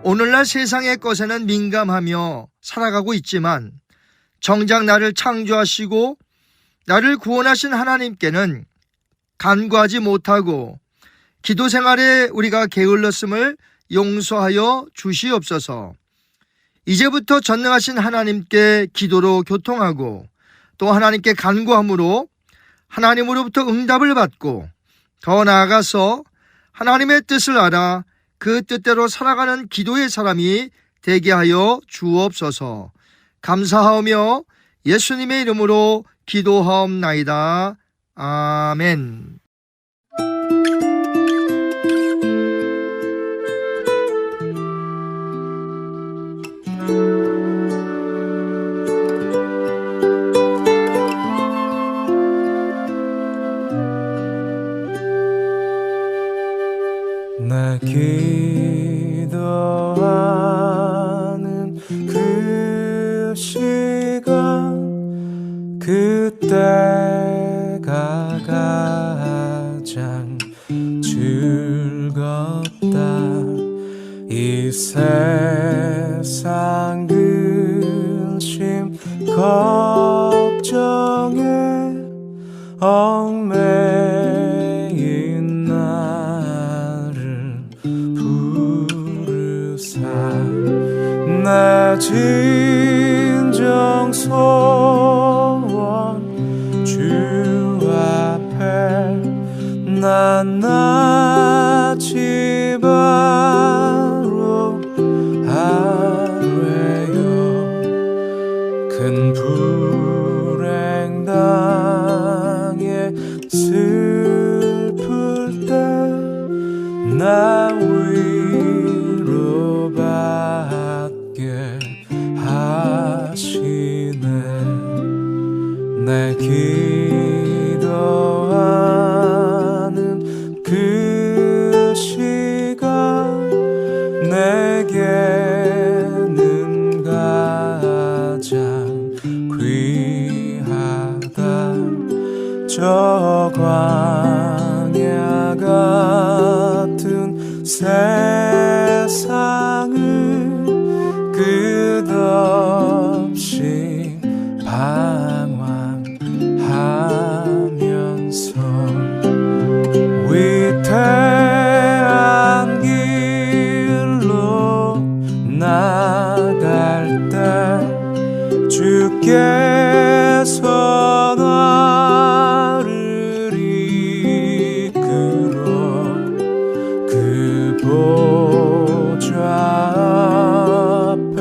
오늘날 세상의 것에는 민감하며 살아가고 있지만 정작 나를 창조하시고 나를 구원하신 하나님께는 간구하지 못하고 기도 생활에 우리가 게을렀음을 용서하여 주시옵소서. 이제부터 전능하신 하나님께 기도로 교통하고 또 하나님께 간구함으로 하나님으로부터 응답을 받고 더 나아가서 하나님의 뜻을 알아 그 뜻대로 살아가는 기도의 사람이 되게 하여 주옵소서. 감사하며 예수님의 이름으로 기도하옵나이다. 아멘. 내 기도하는 그 시간 그때가 가장 즐겁다. 이 세상 근심 걱정에 얽매인 나를 부르사 내 진정 소원 주 앞에 난 나지 바로 하루에요. 큰 불행 당해 슬플 때 나 위로받게 하시네. 내 기도하는 그 시간 내게는 가장 귀하다. 저 광야 같은 세상을 끝없이 방황하면서 위태한 길로 나갈 때 주께서 나를 이끌어 그 보좌 앞에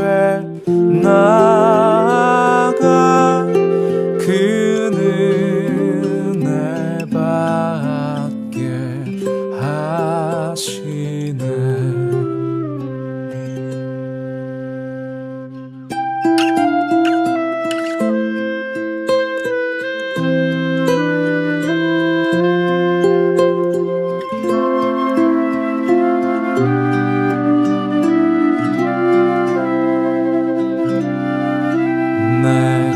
나아가 그 은혜 받게 하시네. 내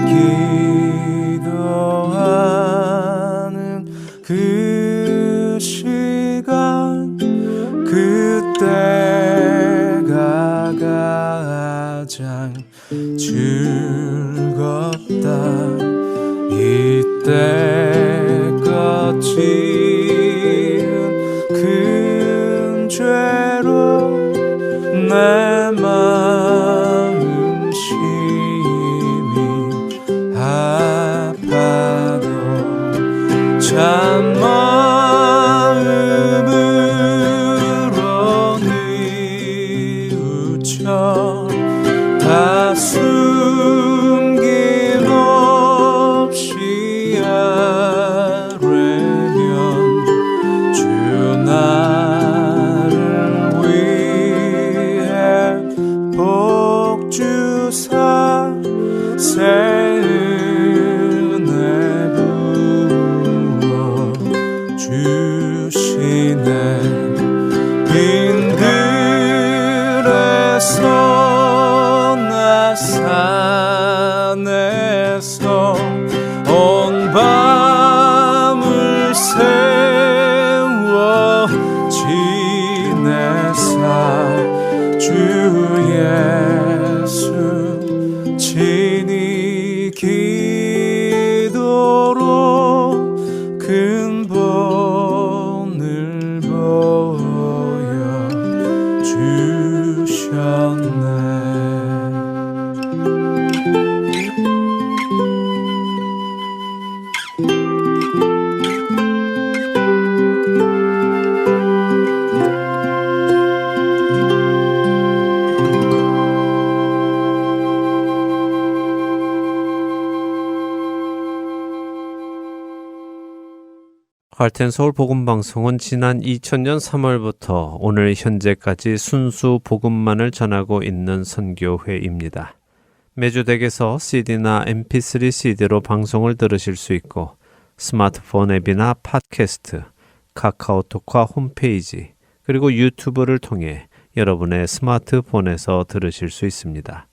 기도하는 그 시간 그때가 가장 즐겁다. 이때껏 지은 큰 죄로 내 마음 심히 아파도 참 마음으로 뉘우쳐 다 숨김없이 아뢰면 주 나를 위해 복 주사 새 은혜 부어 주시네. 빈 들에서 나 산에서 온 밤을 세워 지내사 주 예수 친히 기도로 큰 본을 보여 주셨네. 할텐 서울 복음 방송은 지난 2000년 3월부터 오늘 현재까지 순수 복음만을 전하고 있는 선교회입니다. 매주 댁에서 CD나 MP3 CD로 방송을 들으실 수 있고 스마트폰 앱이나 팟캐스트, 카카오톡과 홈페이지, 그리고 유튜브를 통해 여러분의 스마트폰에서 들으실 수 있습니다.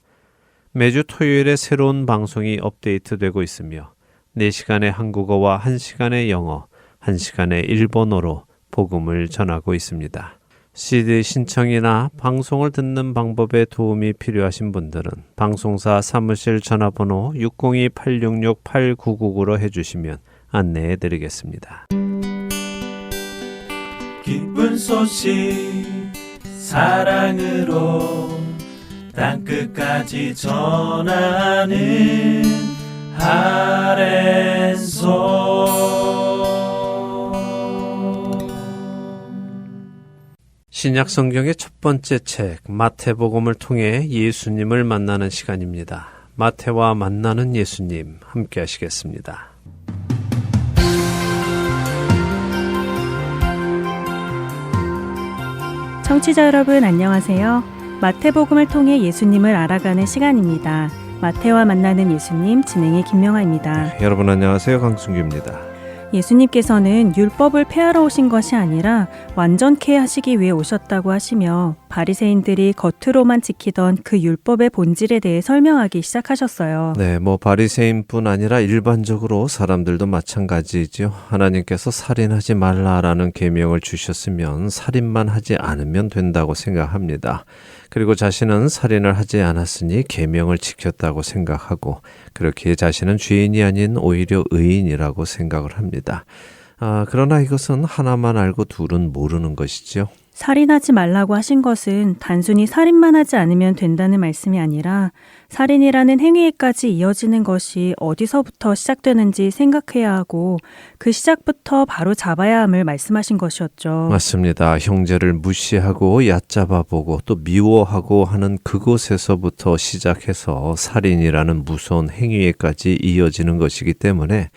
매주 토요일에 새로운 방송이 업데이트되고 있으며 4시간의 한국어와 1시간의 영어, 1시간의 일본어로 복음을 전하고 있습니다. CD 신청이나 방송을 듣는 방법에 도움이 필요하신 분들은 방송사 사무실 전화번호 602-866-8999로 해주시면 안내해 드리겠습니다. 기쁜 소식 사랑으로 땅끝까지 전하는 아랜소. 신약 성경의 첫 번째 책 마태복음을 통해 예수님을 만나는 시간입니다. 마태와 만나는 예수님 함께 하시겠습니다. 청취자 여러분 안녕하세요. 마태복음을 통해 예수님을 알아가는 시간입니다. 마태와 만나는 예수님 진행의 김명아입니다. 여러분 안녕하세요. 강순규입니다. 예수님께서는 율법을 폐하러 오신 것이 아니라 완전케 하시기 위해 오셨다고 하시며 바리새인들이 겉으로만 지키던 그 율법의 본질에 대해 설명하기 시작하셨어요. 네, 바리새인뿐 아니라 일반적으로 사람들도 마찬가지죠. 하나님께서 살인하지 말라라는 계명을 주셨으면 살인만 하지 않으면 된다고 생각합니다. 그리고 자신은 살인을 하지 않았으니 계명을 지켰다고 생각하고 그렇게 자신은 죄인이 아닌 오히려 의인이라고 생각을 합니다. 그러나 이것은 하나만 알고 둘은 모르는 것이죠. 살인하지 말라고 하신 것은 단순히 살인만 하지 않으면 된다는 말씀이 아니라 살인이라는 행위에까지 이어지는 것이 어디서부터 시작되는지 생각해야 하고 그 시작부터 바로 잡아야 함을 말씀하신 것이었죠. 맞습니다. 형제를 무시하고 얕잡아보고 또 미워하고 하는 그곳에서부터 시작해서 살인이라는 무서운 행위에까지 이어지는 것이기 때문에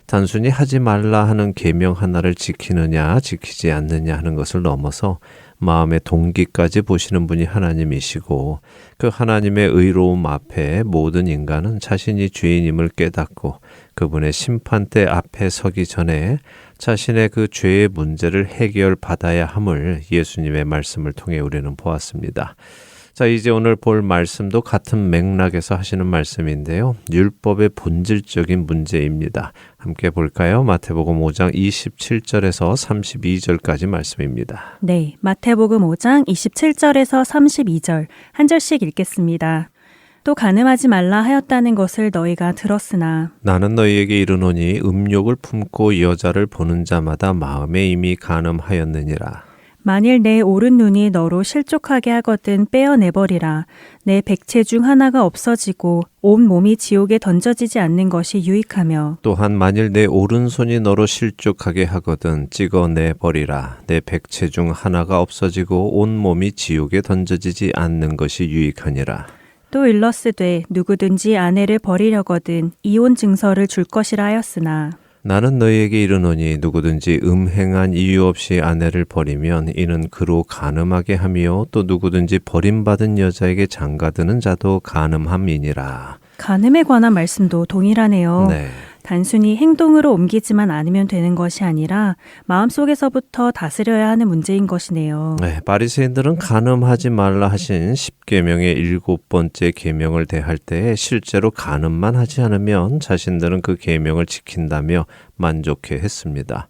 단순히 하지 말라 하는 계명 하나를 지키느냐 지키지 않느냐 하는 것을 넘어서 마음의 동기까지 보시는 분이 하나님이시고 그 하나님의 의로움 앞에 모든 인간은 자신이 죄인임을 깨닫고 그분의 심판대 앞에 서기 전에 자신의 그 죄의 문제를 해결받아야 함을 예수님의 말씀을 통해 우리는 보았습니다. 자, 이제 오늘 볼 말씀도 같은 맥락에서 하시는 말씀인데요. 율법의 본질적인 문제입니다. 함께 볼까요? 마태복음 5장 27절에서 32절까지 말씀입니다. 네, 마태복음 5장 27절에서 32절 한 절씩 읽겠습니다. 또 간음하지 말라 하였다는 것을 너희가 들었으나 나는 너희에게 이르노니 음욕을 품고 여자를 보는 자마다 마음에 이미 간음하였느니라. 만일 내 오른 눈이 너로 실족하게 하거든 떼어내버리라. 내 백체 중 하나가 없어지고 온 몸이 지옥에 던져지지 않는 것이 유익하며 또한 만일 내 오른손이 너로 실족하게 하거든 찍어내버리라. 내 백체 중 하나가 없어지고 온 몸이 지옥에 던져지지 않는 것이 유익하니라. 또 일러스되 누구든지 아내를 버리려거든 이혼 증서를 줄 것이라 하였으나 나는 너희에게 이르노니 누구든지 음행한 이유 없이 아내를 버리면 이는 그로 간음하게 하며 또 누구든지 버림받은 여자에게 장가드는 자도 간음함이니라. 간음에 관한 말씀도 동일하네요. 네. 단순히 행동으로 옮기지만 않으면 되는 것이 아니라 마음속에서부터 다스려야 하는 문제인 것이네요. 네, 바리새인들은 간음하지 말라 하신 10계명의 7번째 계명을 대할 때 실제로 간음만 하지 않으면 자신들은 그 계명을 지킨다며 만족해 했습니다.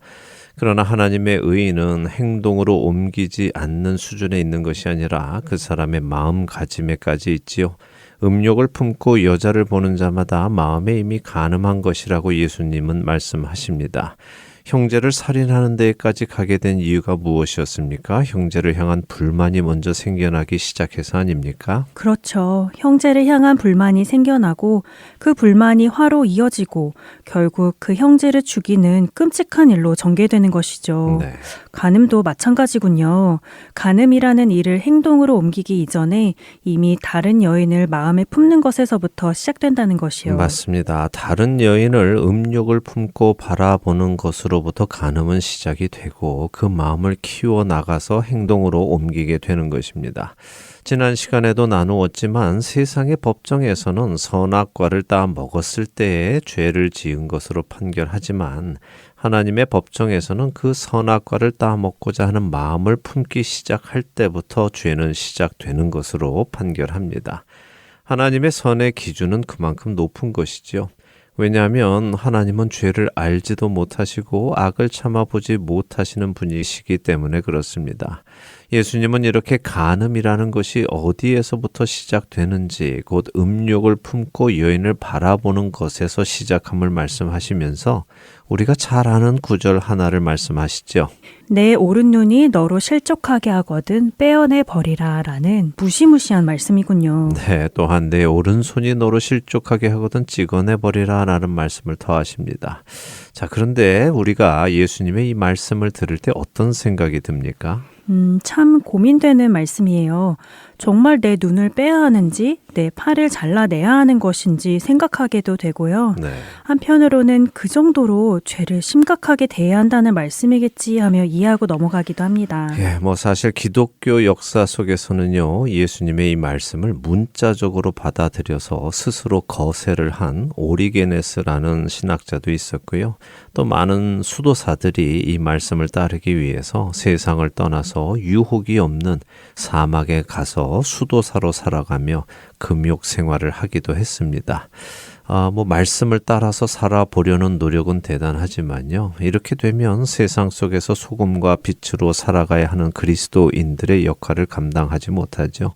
그러나 하나님의 의의는 행동으로 옮기지 않는 수준에 있는 것이 아니라 그 사람의 마음가짐에까지 있지요. 음욕을 품고 여자를 보는 자마다 마음에 이미 간음한 것이라고 예수님은 말씀하십니다. 형제를 살인하는 데까지 가게 된 이유가 무엇이었습니까? 형제를 향한 불만이 먼저 생겨나기 시작해서 아닙니까? 그렇죠. 형제를 향한 불만이 생겨나고 그 불만이 화로 이어지고 결국 그 형제를 죽이는 끔찍한 일로 전개되는 것이죠. 네. 간음도 마찬가지군요. 간음이라는 일을 행동으로 옮기기 이전에 이미 다른 여인을 마음에 품는 것에서부터 시작된다는 것이요. 맞습니다. 다른 여인을 음욕을 품고 바라보는 것으로부터 간음은 시작이 되고 그 마음을 키워나가서 행동으로 옮기게 되는 것입니다. 지난 시간에도 나누었지만 세상의 법정에서는 선악과를 따 먹었을 때에 죄를 지은 것으로 판결하지만 하나님의 법정에서는 그 선악과를 따먹고자 하는 마음을 품기 시작할 때부터 죄는 시작되는 것으로 판결합니다. 하나님의 선의 기준은 그만큼 높은 것이죠. 왜냐하면 하나님은 죄를 알지도 못하시고 악을 참아보지 못하시는 분이시기 때문에 그렇습니다. 예수님은 이렇게 간음이라는 것이 어디에서부터 시작되는지, 곧 음욕을 품고 여인을 바라보는 것에서 시작함을 말씀하시면서 우리가 잘 아는 구절 하나를 말씀하시죠. 내 오른 눈이 너로 실족하게 하거든 빼어내 버리라 라는 무시무시한 말씀이군요. 네, 또한 내 오른손이 너로 실족하게 하거든 찍어내 버리라 라는 말씀을 더하십니다. 자, 그런데 우리가 예수님의 이 말씀을 들을 때 어떤 생각이 듭니까? 참 고민되는 말씀이에요. 정말 내 눈을 빼야 하는지, 내 팔을 잘라내야 하는 것인지 생각하게도 되고요. 네. 한편으로는 그 정도로 죄를 심각하게 대해야 한다는 말씀이겠지 하며 이해하고 넘어가기도 합니다. 예, 사실 기독교 역사 속에서는요, 예수님의 이 말씀을 문자적으로 받아들여서 스스로 거세를 한 오리게네스라는 신학자도 있었고요. 또 많은 수도사들이 이 말씀을 따르기 위해서 세상을 떠나서 유혹이 없는 사막에 가서 수도사로 살아가며 금욕 생활을 하기도 했습니다. 말씀을 따라서 살아보려는 노력은 대단하지만요. 이렇게 되면 세상 속에서 소금과 빛으로 살아가야 하는 그리스도인들의 역할을 감당하지 못하죠.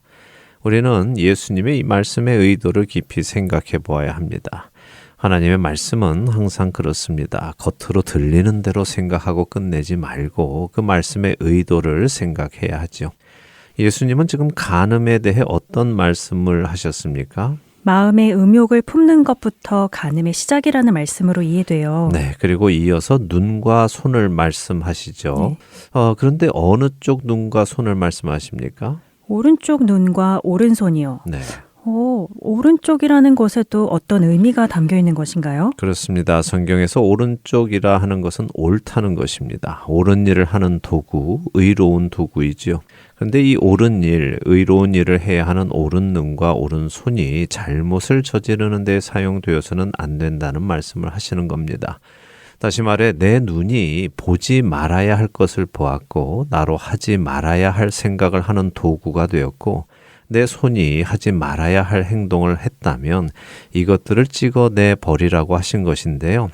우리는 예수님의 이 말씀의 의도를 깊이 생각해 보아야 합니다. 하나님의 말씀은 항상 그렇습니다. 겉으로 들리는 대로 생각하고 끝내지 말고 그 말씀의 의도를 생각해야 하죠. 예수님은 지금 간음에 대해 어떤 말씀을 하셨습니까? 마음의 음욕을 품는 것부터 간음의 시작이라는 말씀으로 이해돼요. 네, 그리고 이어서 눈과 손을 말씀하시죠. 네. 그런데 어느 쪽 눈과 손을 말씀하십니까? 오른쪽 눈과 오른손이요. 네. 오른쪽이라는 것에도 어떤 의미가 담겨 있는 것인가요? 그렇습니다. 성경에서 오른쪽이라 하는 것은 옳다는 것입니다. 옳은 일을 하는 도구, 의로운 도구이지요. 그런데 이 옳은 일, 의로운 일을 해야 하는 옳은 눈과 옳은 손이 잘못을 저지르는 데 사용되어서는 안 된다는 말씀을 하시는 겁니다. 다시 말해 내 눈이 보지 말아야 할 것을 보았고 나로 하지 말아야 할 생각을 하는 도구가 되었고 내 손이 하지 말아야 할 행동을 했다면 이것들을 찍어내 버리라고 하신 것인데요.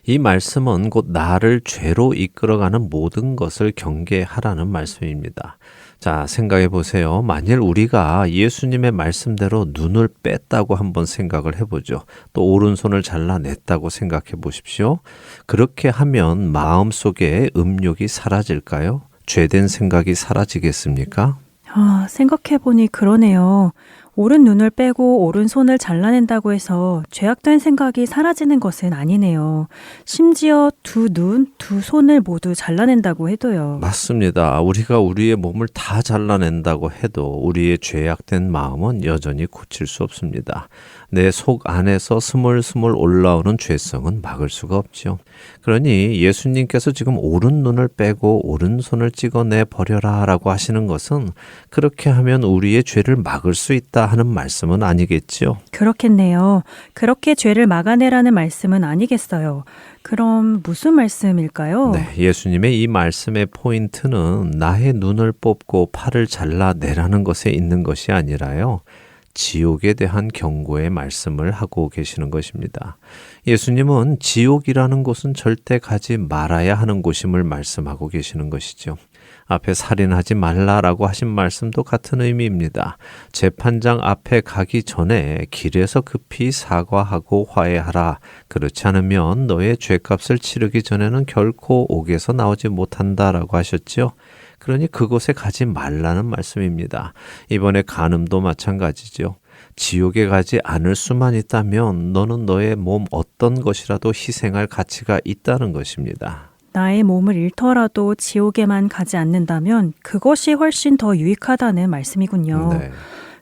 이 말씀은 곧 나를 죄로 이끌어가는 모든 것을 경계하라는 말씀입니다. 자, 생각해 보세요. 만일 우리가 예수님의 말씀대로 눈을 뺐다고 한번 생각을 해보죠. 또 오른손을 잘라냈다고 생각해 보십시오. 그렇게 하면 마음속에 음욕이 사라질까요? 죄된 생각이 사라지겠습니까? 생각해보니 그러네요. 오른 눈을 빼고 오른손을 잘라낸다고 해서 죄악된 생각이 사라지는 것은 아니네요. 심지어 두 눈, 두 손을 모두 잘라낸다고 해도요. 맞습니다. 우리가 우리의 몸을 다 잘라낸다고 해도 우리의 죄악된 마음은 여전히 고칠 수 없습니다. 내 속 안에서 스물스물 올라오는 죄성은 막을 수가 없죠. 그러니 예수님께서 지금 오른 눈을 빼고 오른손을 찍어내 버려라 라고 하시는 것은 그렇게 하면 우리의 죄를 막을 수 있다 하는 말씀은 아니겠죠. 그렇겠네요. 그렇게 죄를 막아내라는 말씀은 아니겠어요. 그럼 무슨 말씀일까요? 네, 예수님의 이 말씀의 포인트는 나의 눈을 뽑고 팔을 잘라내라는 것에 있는 것이 아니라요. 지옥에 대한 경고의 말씀을 하고 계시는 것입니다. 예수님은 지옥이라는 곳은 절대 가지 말아야 하는 곳임을 말씀하고 계시는 것이죠. 앞에 살인하지 말라라고 하신 말씀도 같은 의미입니다. 재판장 앞에 가기 전에 길에서 급히 사과하고 화해하라. 그렇지 않으면 너의 죄값을 치르기 전에는 결코 옥에서 나오지 못한다라고 하셨죠. 그러니 그곳에 가지 말라는 말씀입니다. 이번에 간음도 마찬가지죠. 지옥에 가지 않을 수만 있다면 너는 너의 몸 어떤 것이라도 희생할 가치가 있다는 것입니다. 나의 몸을 잃더라도 지옥에만 가지 않는다면 그것이 훨씬 더 유익하다는 말씀이군요. 네.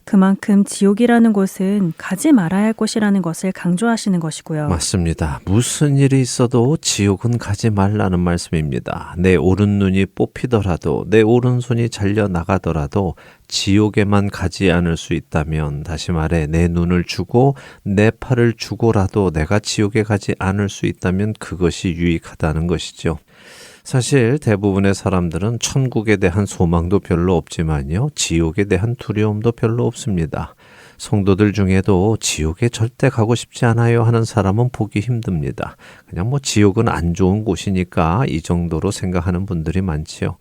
그만큼 지옥이라는 곳은 가지 말아야 할 곳이라는 것을 강조하시는 것이고요. 맞습니다. 무슨 일이 있어도 지옥은 가지 말라는 말씀입니다. 내 오른눈이 뽑히더라도 내 오른손이 잘려나가더라도 지옥에만 가지 않을 수 있다면, 다시 말해 내 눈을 주고 내 팔을 주고라도 내가 지옥에 가지 않을 수 있다면 그것이 유익하다는 것이죠. 사실 대부분의 사람들은 천국에 대한 소망도 별로 없지만요, 지옥에 대한 두려움도 별로 없습니다. 성도들 중에도 지옥에 절대 가고 싶지 않아요 하는 사람은 보기 힘듭니다. 그냥 뭐 지옥은 안 좋은 곳이니까 이 정도로 생각하는 분들이 많지요.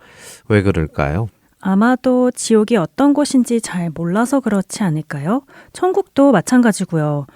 왜 그럴까요? 아마도 지옥이 어떤 곳인지 잘 몰라서 그렇지 않을까요? 천국도 마찬가지고요.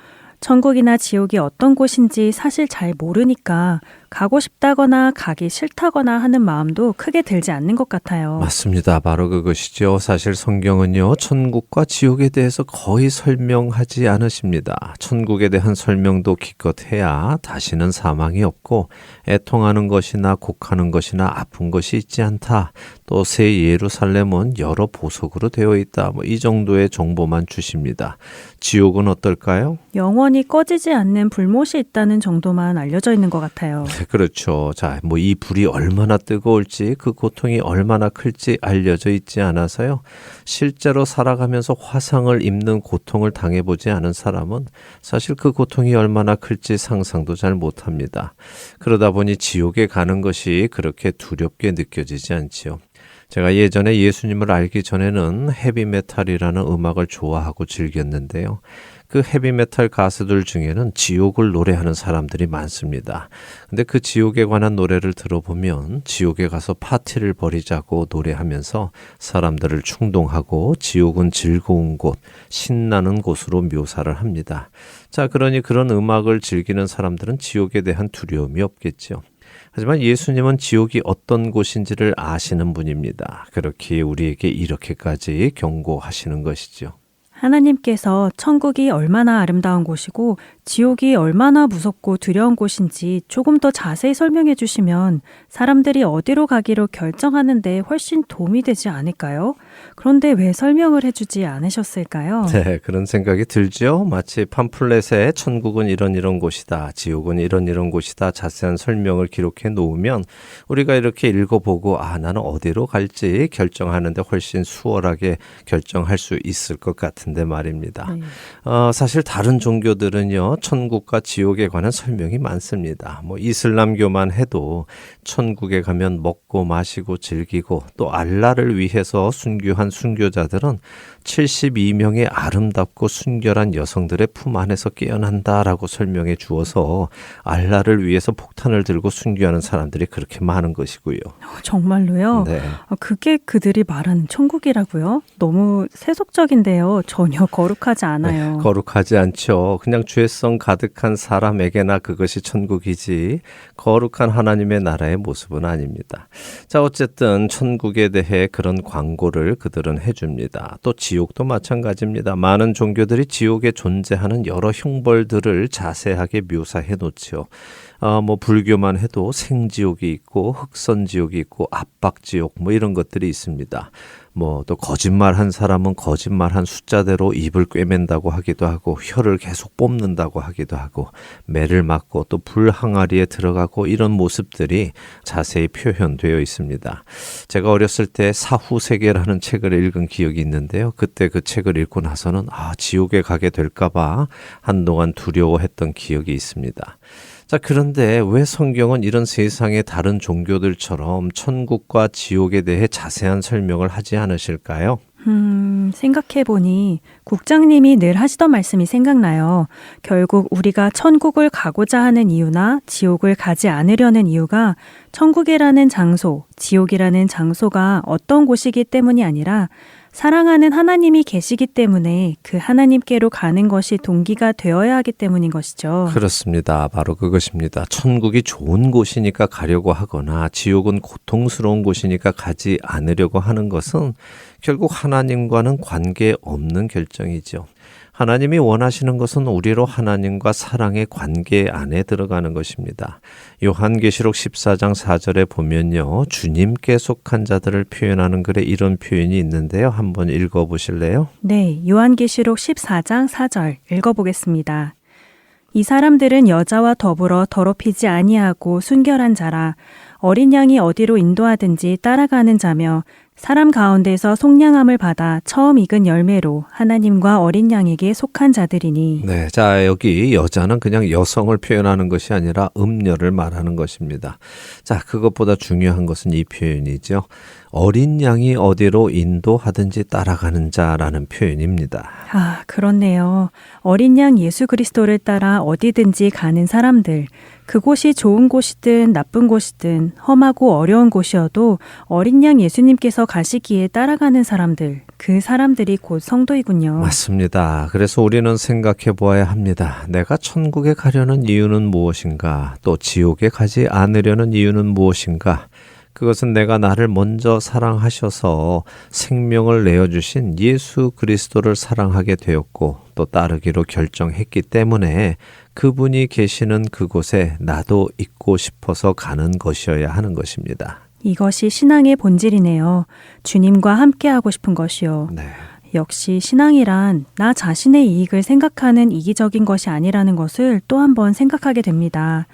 천국이나 지옥이 어떤 곳인지 사실 잘 모르니까 가고 싶다거나 가기 싫다거나 하는 마음도 크게 들지 않는 것 같아요. 맞습니다. 바로 그것이죠. 사실 성경은요, 천국과 지옥에 대해서 거의 설명하지 않으십니다. 천국에 대한 설명도 기껏 해야 다시는 사망이 없고 애통하는 것이나 곡하는 것이나 아픈 것이 있지 않다. 또 새 예루살렘은 여러 보석으로 되어 있다. 이 정도의 정보만 주십니다. 지옥은 어떨까요? 영원히 꺼지지 않는 불못이 있다는 정도만 알려져 있는 것 같아요. 그렇죠. 자, 뭐 이 불이 얼마나 뜨거울지, 그 고통이 얼마나 클지 알려져 있지 않아서요. 실제로 살아가면서 화상을 입는 고통을 당해보지 않은 사람은 사실 그 고통이 얼마나 클지 상상도 잘 못합니다. 그러다 보니 지옥에 가는 것이 그렇게 두렵게 느껴지지 않지요. 제가 예전에 예수님을 알기 전에는 헤비메탈이라는 음악을 좋아하고 즐겼는데요. 그 헤비메탈 가수들 중에는 지옥을 노래하는 사람들이 많습니다. 근데 그 지옥에 관한 노래를 들어보면 지옥에 가서 파티를 벌이자고 노래하면서 사람들을 충동하고 지옥은 즐거운 곳, 신나는 곳으로 묘사를 합니다. 자, 그러니 그런 음악을 즐기는 사람들은 지옥에 대한 두려움이 없겠죠. 하지만 예수님은 지옥이 어떤 곳인지를 아시는 분입니다. 그렇게 우리에게 이렇게까지 경고하시는 것이죠. 하나님께서 천국이 얼마나 아름다운 곳이고 지옥이 얼마나 무섭고 두려운 곳인지 조금 더 자세히 설명해 주시면 사람들이 어디로 가기로 결정하는 데 훨씬 도움이 되지 않을까요? 그런데 왜 설명을 해주지 않으셨을까요? 네, 그런 생각이 들죠. 마치 팜플렛에 천국은 이런 곳이다, 지옥은 이런 곳이다 자세한 설명을 기록해 놓으면 우리가 이렇게 읽어보고 나는 어디로 갈지 결정하는데 훨씬 수월하게 결정할 수 있을 것 같은데 말입니다. 네. 사실 다른 종교들은요, 천국과 지옥에 관한 설명이 많습니다. 뭐 이슬람교만 해도 천국에 가면 먹고 마시고 즐기고, 또 알라를 위해서 순교한 순교자들은 72명의 아름답고 순결한 여성들의 품 안에서 깨어난다라고 설명해 주어서 알라를 위해서 폭탄을 들고 순교하는 사람들이 그렇게 많은 것이고요. 정말로요? 네. 그게 그들이 말하는 천국이라고요? 너무 세속적인데요. 전혀 거룩하지 않아요. 네, 거룩하지 않죠. 그냥 죄성 가득한 사람에게나 그것이 천국이지 거룩한 하나님의 나라의 모습은 아닙니다. 자, 어쨌든 천국에 대해 그런 광고를 그들은 해줍니다. 또 지옥도 마찬가지입니다. 많은 종교들이 지옥에 존재하는 여러 형벌들을 자세하게 묘사해 놓죠. 뭐 불교만 해도 생지옥이 있고 흑선지옥이 있고 압박지옥 뭐 이런 것들이 있습니다. 뭐 또 거짓말한 사람은 거짓말한 숫자대로 입을 꿰맨다고 하기도 하고 혀를 계속 뽑는다고 하기도 하고 매를 맞고 또 불 항아리에 들어가고 이런 모습들이 자세히 표현되어 있습니다. 제가 어렸을 때 사후세계라는 책을 읽은 기억이 있는데요. 그때 그 책을 읽고 나서는 지옥에 가게 될까 봐 한동안 두려워했던 기억이 있습니다. 자, 그런데 왜 성경은 이런 세상의 다른 종교들처럼 천국과 지옥에 대해 자세한 설명을 하지 않으실까요? 생각해보니 국장님이 늘 하시던 말씀이 생각나요. 결국 우리가 천국을 가고자 하는 이유나 지옥을 가지 않으려는 이유가 천국이라는 장소, 지옥이라는 장소가 어떤 곳이기 때문이 아니라 사랑하는 하나님이 계시기 때문에 그 하나님께로 가는 것이 동기가 되어야 하기 때문인 것이죠. 그렇습니다. 바로 그것입니다. 천국이 좋은 곳이니까 가려고 하거나 지옥은 고통스러운 곳이니까 가지 않으려고 하는 것은 결국 하나님과는 관계없는 결정이죠. 하나님이 원하시는 것은 우리로 하나님과 사랑의 관계 안에 들어가는 것입니다. 요한계시록 14장 4절에 보면요. 주님께 속한 자들을 표현하는 글에 이런 표현이 있는데요. 한번 읽어보실래요? 네, 요한계시록 14장 4절 읽어보겠습니다. 이 사람들은 여자와 더불어 더럽히지 아니하고 순결한 자라 어린 양이 어디로 인도하든지 따라가는 자며 사람 가운데서 속량함을 받아 처음 익은 열매로 하나님과 어린 양에게 속한 자들이니. 네, 자 여기 여자는 그냥 여성을 표현하는 것이 아니라 음녀를 말하는 것입니다. 자, 그것보다 중요한 것은 이 표현이죠. 어린 양이 어디로 인도하든지 따라가는 자라는 표현입니다. 아, 그렇네요. 어린 양 예수 그리스도를 따라 어디든지 가는 사람들, 그곳이 좋은 곳이든 나쁜 곳이든 험하고 어려운 곳이어도 어린 양 예수님께서 가시기에 따라가는 사람들, 그 사람들이 곧 성도이군요. 맞습니다. 그래서 우리는 생각해 보아야 합니다. 내가 천국에 가려는 이유는 무엇인가? 또 지옥에 가지 않으려는 이유는 무엇인가? 그것은 내가 나를 먼저 사랑하셔서 생명을 내어주신 예수 그리스도를 사랑하게 되었고 또 따르기로 결정했기 때문에 그분이 계시는 그곳에 나도 있고 싶어서 가는 것이어야 하는 것입니다. 이것이 신앙의 본질이네요. 주님과 함께하고 싶은 것이요. 네. 역시 신앙이란 나 자신의 이익을 생각하는 이기적인 것이 아니라는 것을 또 한 번 생각하게 됩니다.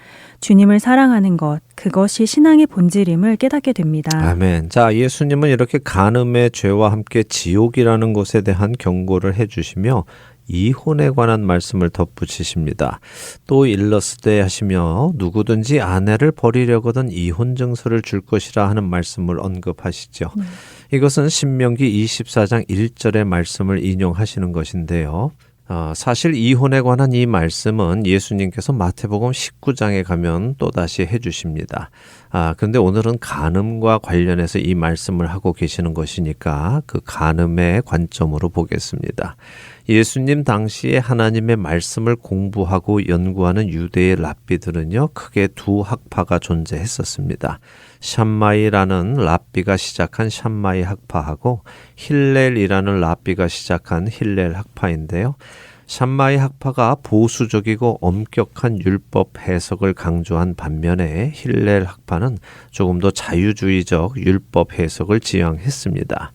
주님을 사랑하는 것, 그것이 신앙의 본질임을 깨닫게 됩니다. 아멘. 자, 예수님은 이렇게 간음의 죄와 함께 지옥이라는 것에 대한 경고를 해주시며 이혼에 관한 말씀을 덧붙이십니다. 또 일러스되 하시며 누구든지 아내를 버리려거든 이혼 증서를 줄 것이라 하는 말씀을 언급하시죠. 이것은 신명기 24장 1절의 말씀을 인용하시는 것인데요. 사실 이혼에 관한 이 말씀은 예수님께서 마태복음 19장에 가면 또다시 해주십니다. 그런데 오늘은 간음과 관련해서 이 말씀을 하고 계시는 것이니까 그 간음의 관점으로 보겠습니다. 예수님 당시에 하나님의 말씀을 공부하고 연구하는 유대의 랍비들은요, 크게 두 학파가 존재했었습니다. 샴마이라는 랍비가 시작한 샴마이 학파하고 힐렐이라는 랍비가 시작한 힐렐 학파인데요. 샴마이 학파가 보수적이고 엄격한 율법 해석을 강조한 반면에 힐렐 학파는 조금 더 자유주의적 율법 해석을 지향했습니다.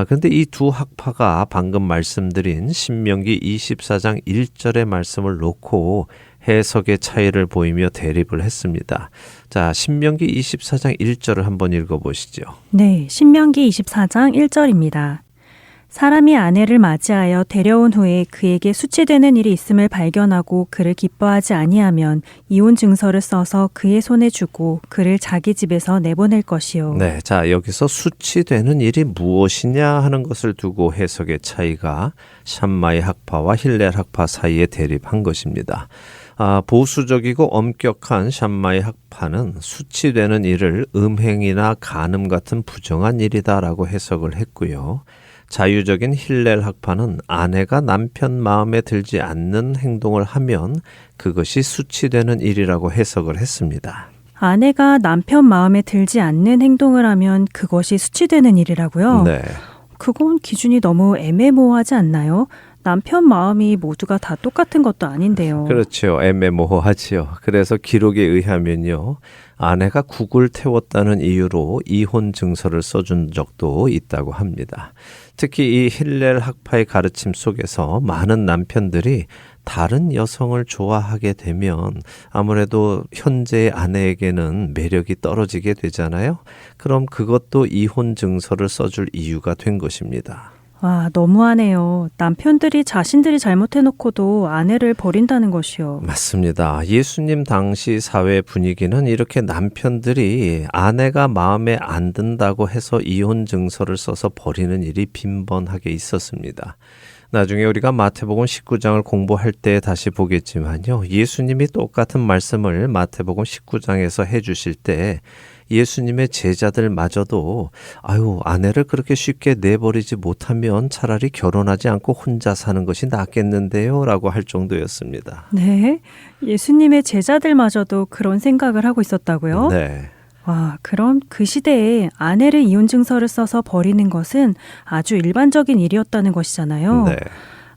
그런데 이 두 학파가 방금 말씀드린 신명기 24장 1절의 말씀을 놓고 해석의 차이를 보이며 대립을 했습니다. 자, 신명기 24장 1절을 한번 읽어보시죠. 네, 신명기 24장 1절입니다. 사람이 아내를 맞이하여 데려온 후에 그에게 수치되는 일이 있음을 발견하고 그를 기뻐하지 아니하면 이혼 증서를 써서 그의 손에 주고 그를 자기 집에서 내보낼 것이요. 네, 자 여기서 수치되는 일이 무엇이냐 하는 것을 두고 해석의 차이가 샴마이 학파와 힐렐 학파 사이에 대립한 것입니다. 보수적이고 엄격한 샴마이 학파는 수치되는 일을 음행이나 간음 같은 부정한 일이다라고 해석을 했고요. 자유적인 힐렐 학파는 아내가 남편 마음에 들지 않는 행동을 하면 그것이 수치되는 일이라고 해석을 했습니다. 아내가 남편 마음에 들지 않는 행동을 하면 그것이 수치되는 일이라고요? 네. 그건 기준이 너무 애매모호하지 않나요? 남편 마음이 모두가 다 똑같은 것도 아닌데요. 그렇죠. 애매모호하지요. 그래서 기록에 의하면요. 아내가 국을 태웠다는 이유로 이혼 증서를 써준 적도 있다고 합니다. 특히 이 힐렐 학파의 가르침 속에서 많은 남편들이 다른 여성을 좋아하게 되면 아무래도 현재의 아내에게는 매력이 떨어지게 되잖아요. 그럼 그것도 이혼 증서를 써줄 이유가 된 것입니다. 와, 너무하네요. 남편들이 자신들이 잘못해놓고도 아내를 버린다는 것이요. 맞습니다. 예수님 당시 사회 분위기는 이렇게 남편들이 아내가 마음에 안 든다고 해서 이혼 증서를 써서 버리는 일이 빈번하게 있었습니다. 나중에 우리가 마태복음 19장을 공부할 때 다시 보겠지만요. 예수님이 똑같은 말씀을 마태복음 19장에서 해주실 때 예수님의 제자들마저도 아내를 그렇게 쉽게 내버리지 못하면 차라리 결혼하지 않고 혼자 사는 것이 낫겠는데요 라고 할 정도였습니다. 네? 예수님의 제자들마저도 그런 생각을 하고 있었다고요? 네. 와, 그럼 그 시대에 아내를 이혼 증서를 써서 버리는 것은 아주 일반적인 일이었다는 것이잖아요. 네.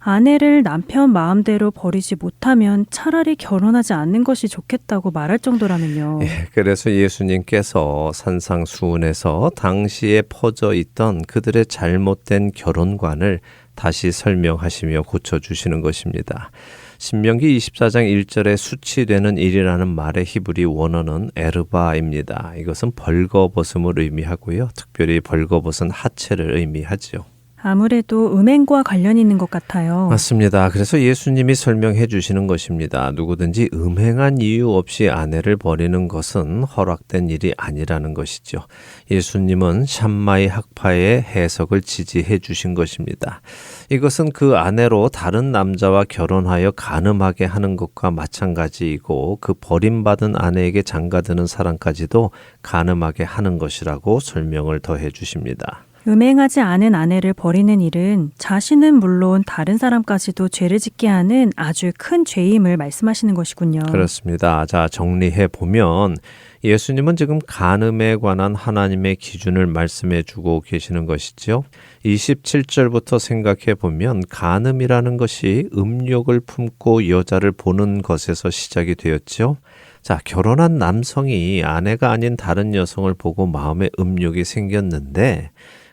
아내를 남편 마음대로 버리지 못하면 차라리 결혼하지 않는 것이 좋겠다고 말할 정도라면요. 그래서 예수님께서 산상수훈에서 당시에 퍼져 있던 그들의 잘못된 결혼관을 다시 설명하시며 고쳐주시는 것입니다. 신명기 24장 1절에 수치되는 일이라는 말의 히브리 원어는 에르바입니다. 이것은 벌거벗음을 의미하고요. 특별히 벌거벗은 하체를 의미하죠. 아무래도 음행과 관련이 있는 것 같아요. 맞습니다. 그래서 예수님이 설명해 주시는 것입니다. 누구든지 음행한 이유 없이 아내를 버리는 것은 허락된 일이 아니라는 것이죠. 예수님은 샴마이 학파의 해석을 지지해 주신 것입니다. 이것은 그 아내로 다른 남자와 결혼하여 간음하게 하는 것과 마찬가지이고 그 버림받은 아내에게 장가드는 사람까지도 간음하게 하는 것이라고 설명을 더해 주십니다. 음행하지 않은 아내를 버리는 일은 자신은 물론 다른 사람까지도 죄를 짓게 하는 아주 큰 죄임을 말씀하시는 것이군요. 그렇습니다. 자, 정리해 보면 예수님은 지금 간음에 관한 하나님의 기준을 말씀해 주고 계시는 것이죠. 27절부터 생각해 보면 간음이라는 것이 음욕을 품고 여자를 보는 것에서 시작이 되었죠. 자, 결혼한 남성이 아내가 아닌 다른 여성을 보고 마음에 음욕이 생겼는데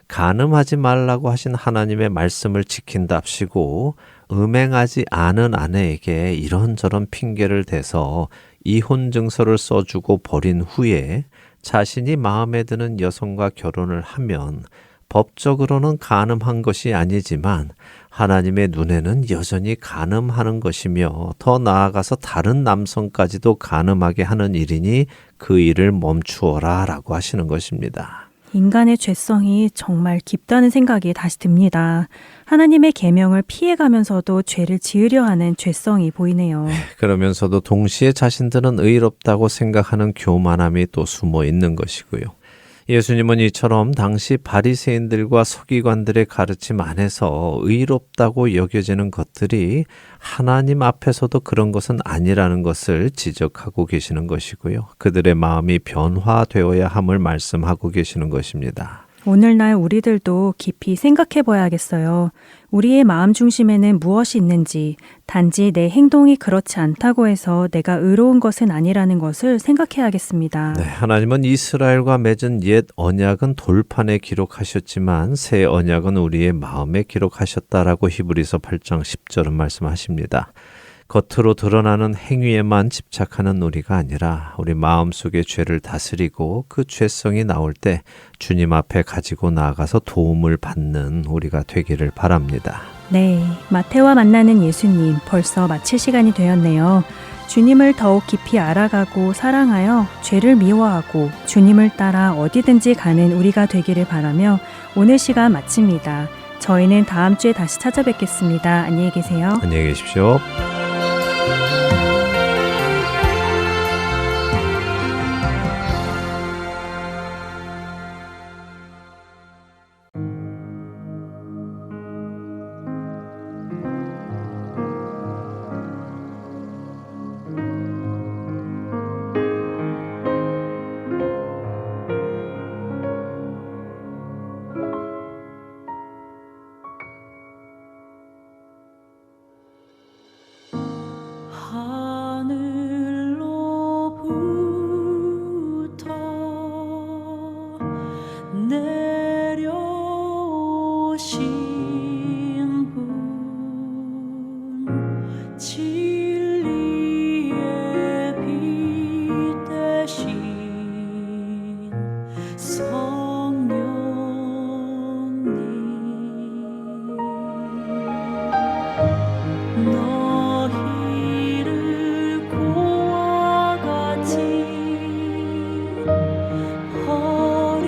간음하지 말라고 하신 하나님의 말씀을 지킨답시고 음행하지 않은 아내에게 이런저런 핑계를 대서 이혼 증서를 써주고 버린 후에 자신이 마음에 드는 여성과 결혼을 하면 법적으로는 간음한 것이 아니지만 하나님의 눈에는 여전히 간음하는 것이며 더 나아가서 다른 남성까지도 간음하게 하는 일이니 그 일을 멈추어라 라고 하시는 것입니다. 인간의 죄성이 정말 깊다는 생각이 다시 듭니다. 하나님의 계명을 피해가면서도 죄를 지으려 하는 죄성이 보이네요. 그러면서도 동시에 자신들은 의롭다고 생각하는 교만함이 또 숨어 있는 것이고요. 예수님은 이처럼 당시 바리새인들과 서기관들의 가르침 안에서 의롭다고 여겨지는 것들이 하나님 앞에서도 그런 것은 아니라는 것을 지적하고 계시는 것이고요. 그들의 마음이 변화되어야 함을 말씀하고 계시는 것입니다. 오늘날 우리들도 깊이 생각해 봐야겠어요. 우리의 마음 중심에는 무엇이 있는지, 단지 내 행동이 그렇지 않다고 해서 내가 의로운 것은 아니라는 것을 생각해야겠습니다. 네, 하나님은 이스라엘과 맺은 옛 언약은 돌판에 기록하셨지만 새 언약은 우리의 마음에 기록하셨다라고 히브리서 8장 10절은 말씀하십니다. 겉으로 드러나는 행위에만 집착하는 우리가 아니라 우리 마음속의 죄를 다스리고 그 죄성이 나올 때 주님 앞에 가지고 나아가서 도움을 받는 우리가 되기를 바랍니다. 네, 마태와 만나는 예수님 벌써 마칠 시간이 되었네요. 주님을 더욱 깊이 알아가고 사랑하여 죄를 미워하고 주님을 따라 어디든지 가는 우리가 되기를 바라며 오늘 시간 마칩니다. 저희는 다음 주에 다시 찾아뵙겠습니다. 안녕히 계세요. 안녕히 계십시오.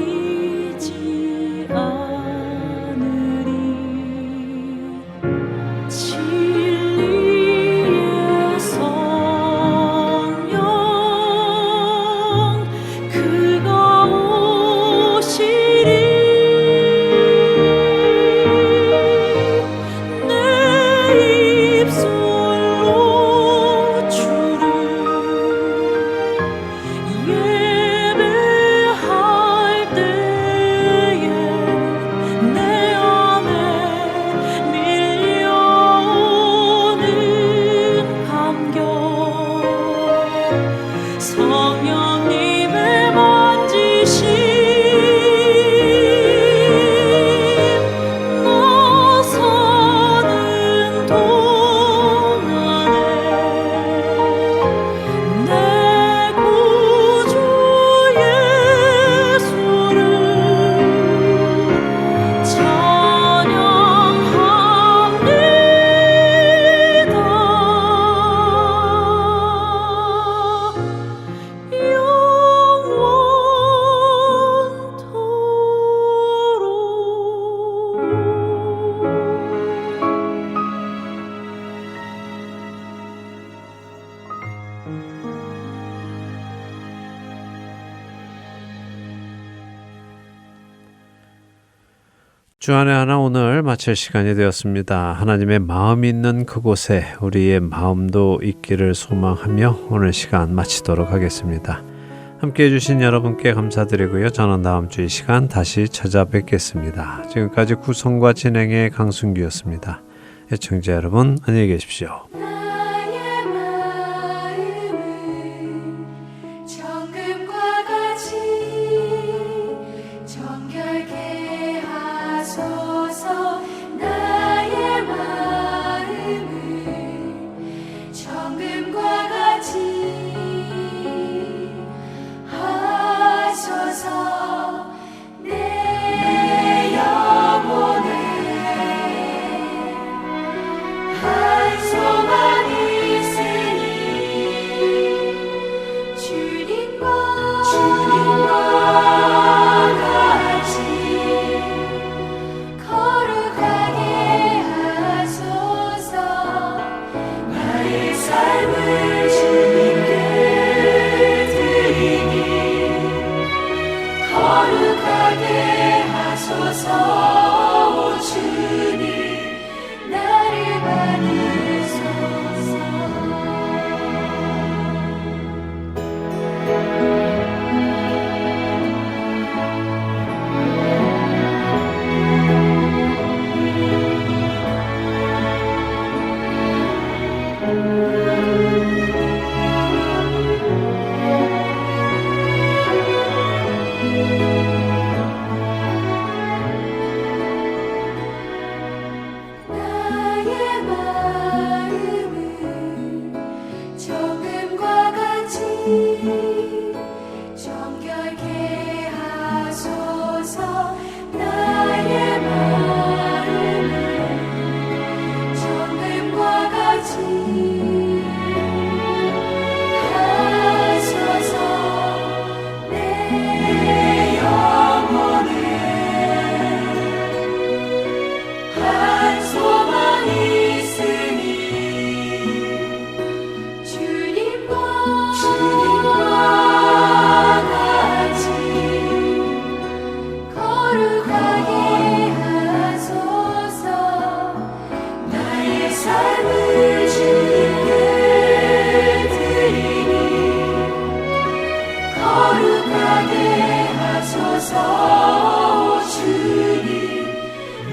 버리지 않으리 주안의 하나 오늘 마칠 시간이 되었습니다. 하나님의 마음이 있는 그곳에 우리의 마음도 있기를 소망하며 오늘 시간 마치도록 하겠습니다. 함께해 주신 여러분께 감사드리고요. 저는 다음 주 이 시간 다시 찾아뵙겠습니다. 지금까지 구성과 진행의 강순규였습니다. 애청자 여러분 안녕히 계십시오. 나의 마음은 정금과 같이 정결케 하소서. 나의 마음은 정금과 같이 하소서. 내 영혼에 한 소망 있으니 주님과 같이 거룩하게 하소서. 나의 삶을 주님께 드리니 거룩하게 하소서. 오 주님 나를 받으소서. 나의 마음은 정금과 같이 정결케 하소서. 나의 마음은 정금과 같이 하소서. 내 영혼에 한 소망 있으니 주님과 같이 거룩하게 하소서. 나의 삶을 주님께 드리니 거룩하게 하소서. 오 주님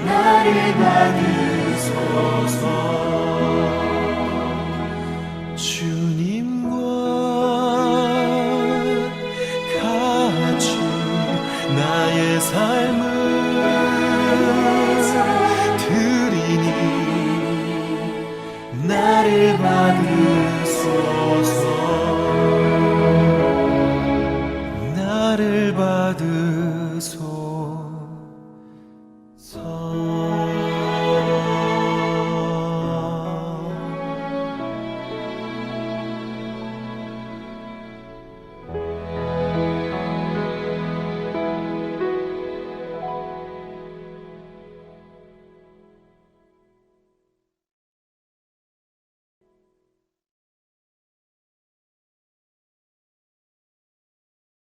나를 받으소서. 주님과 같이 나의 삶을 드리니 나를 받으소서. 나를 받으소서.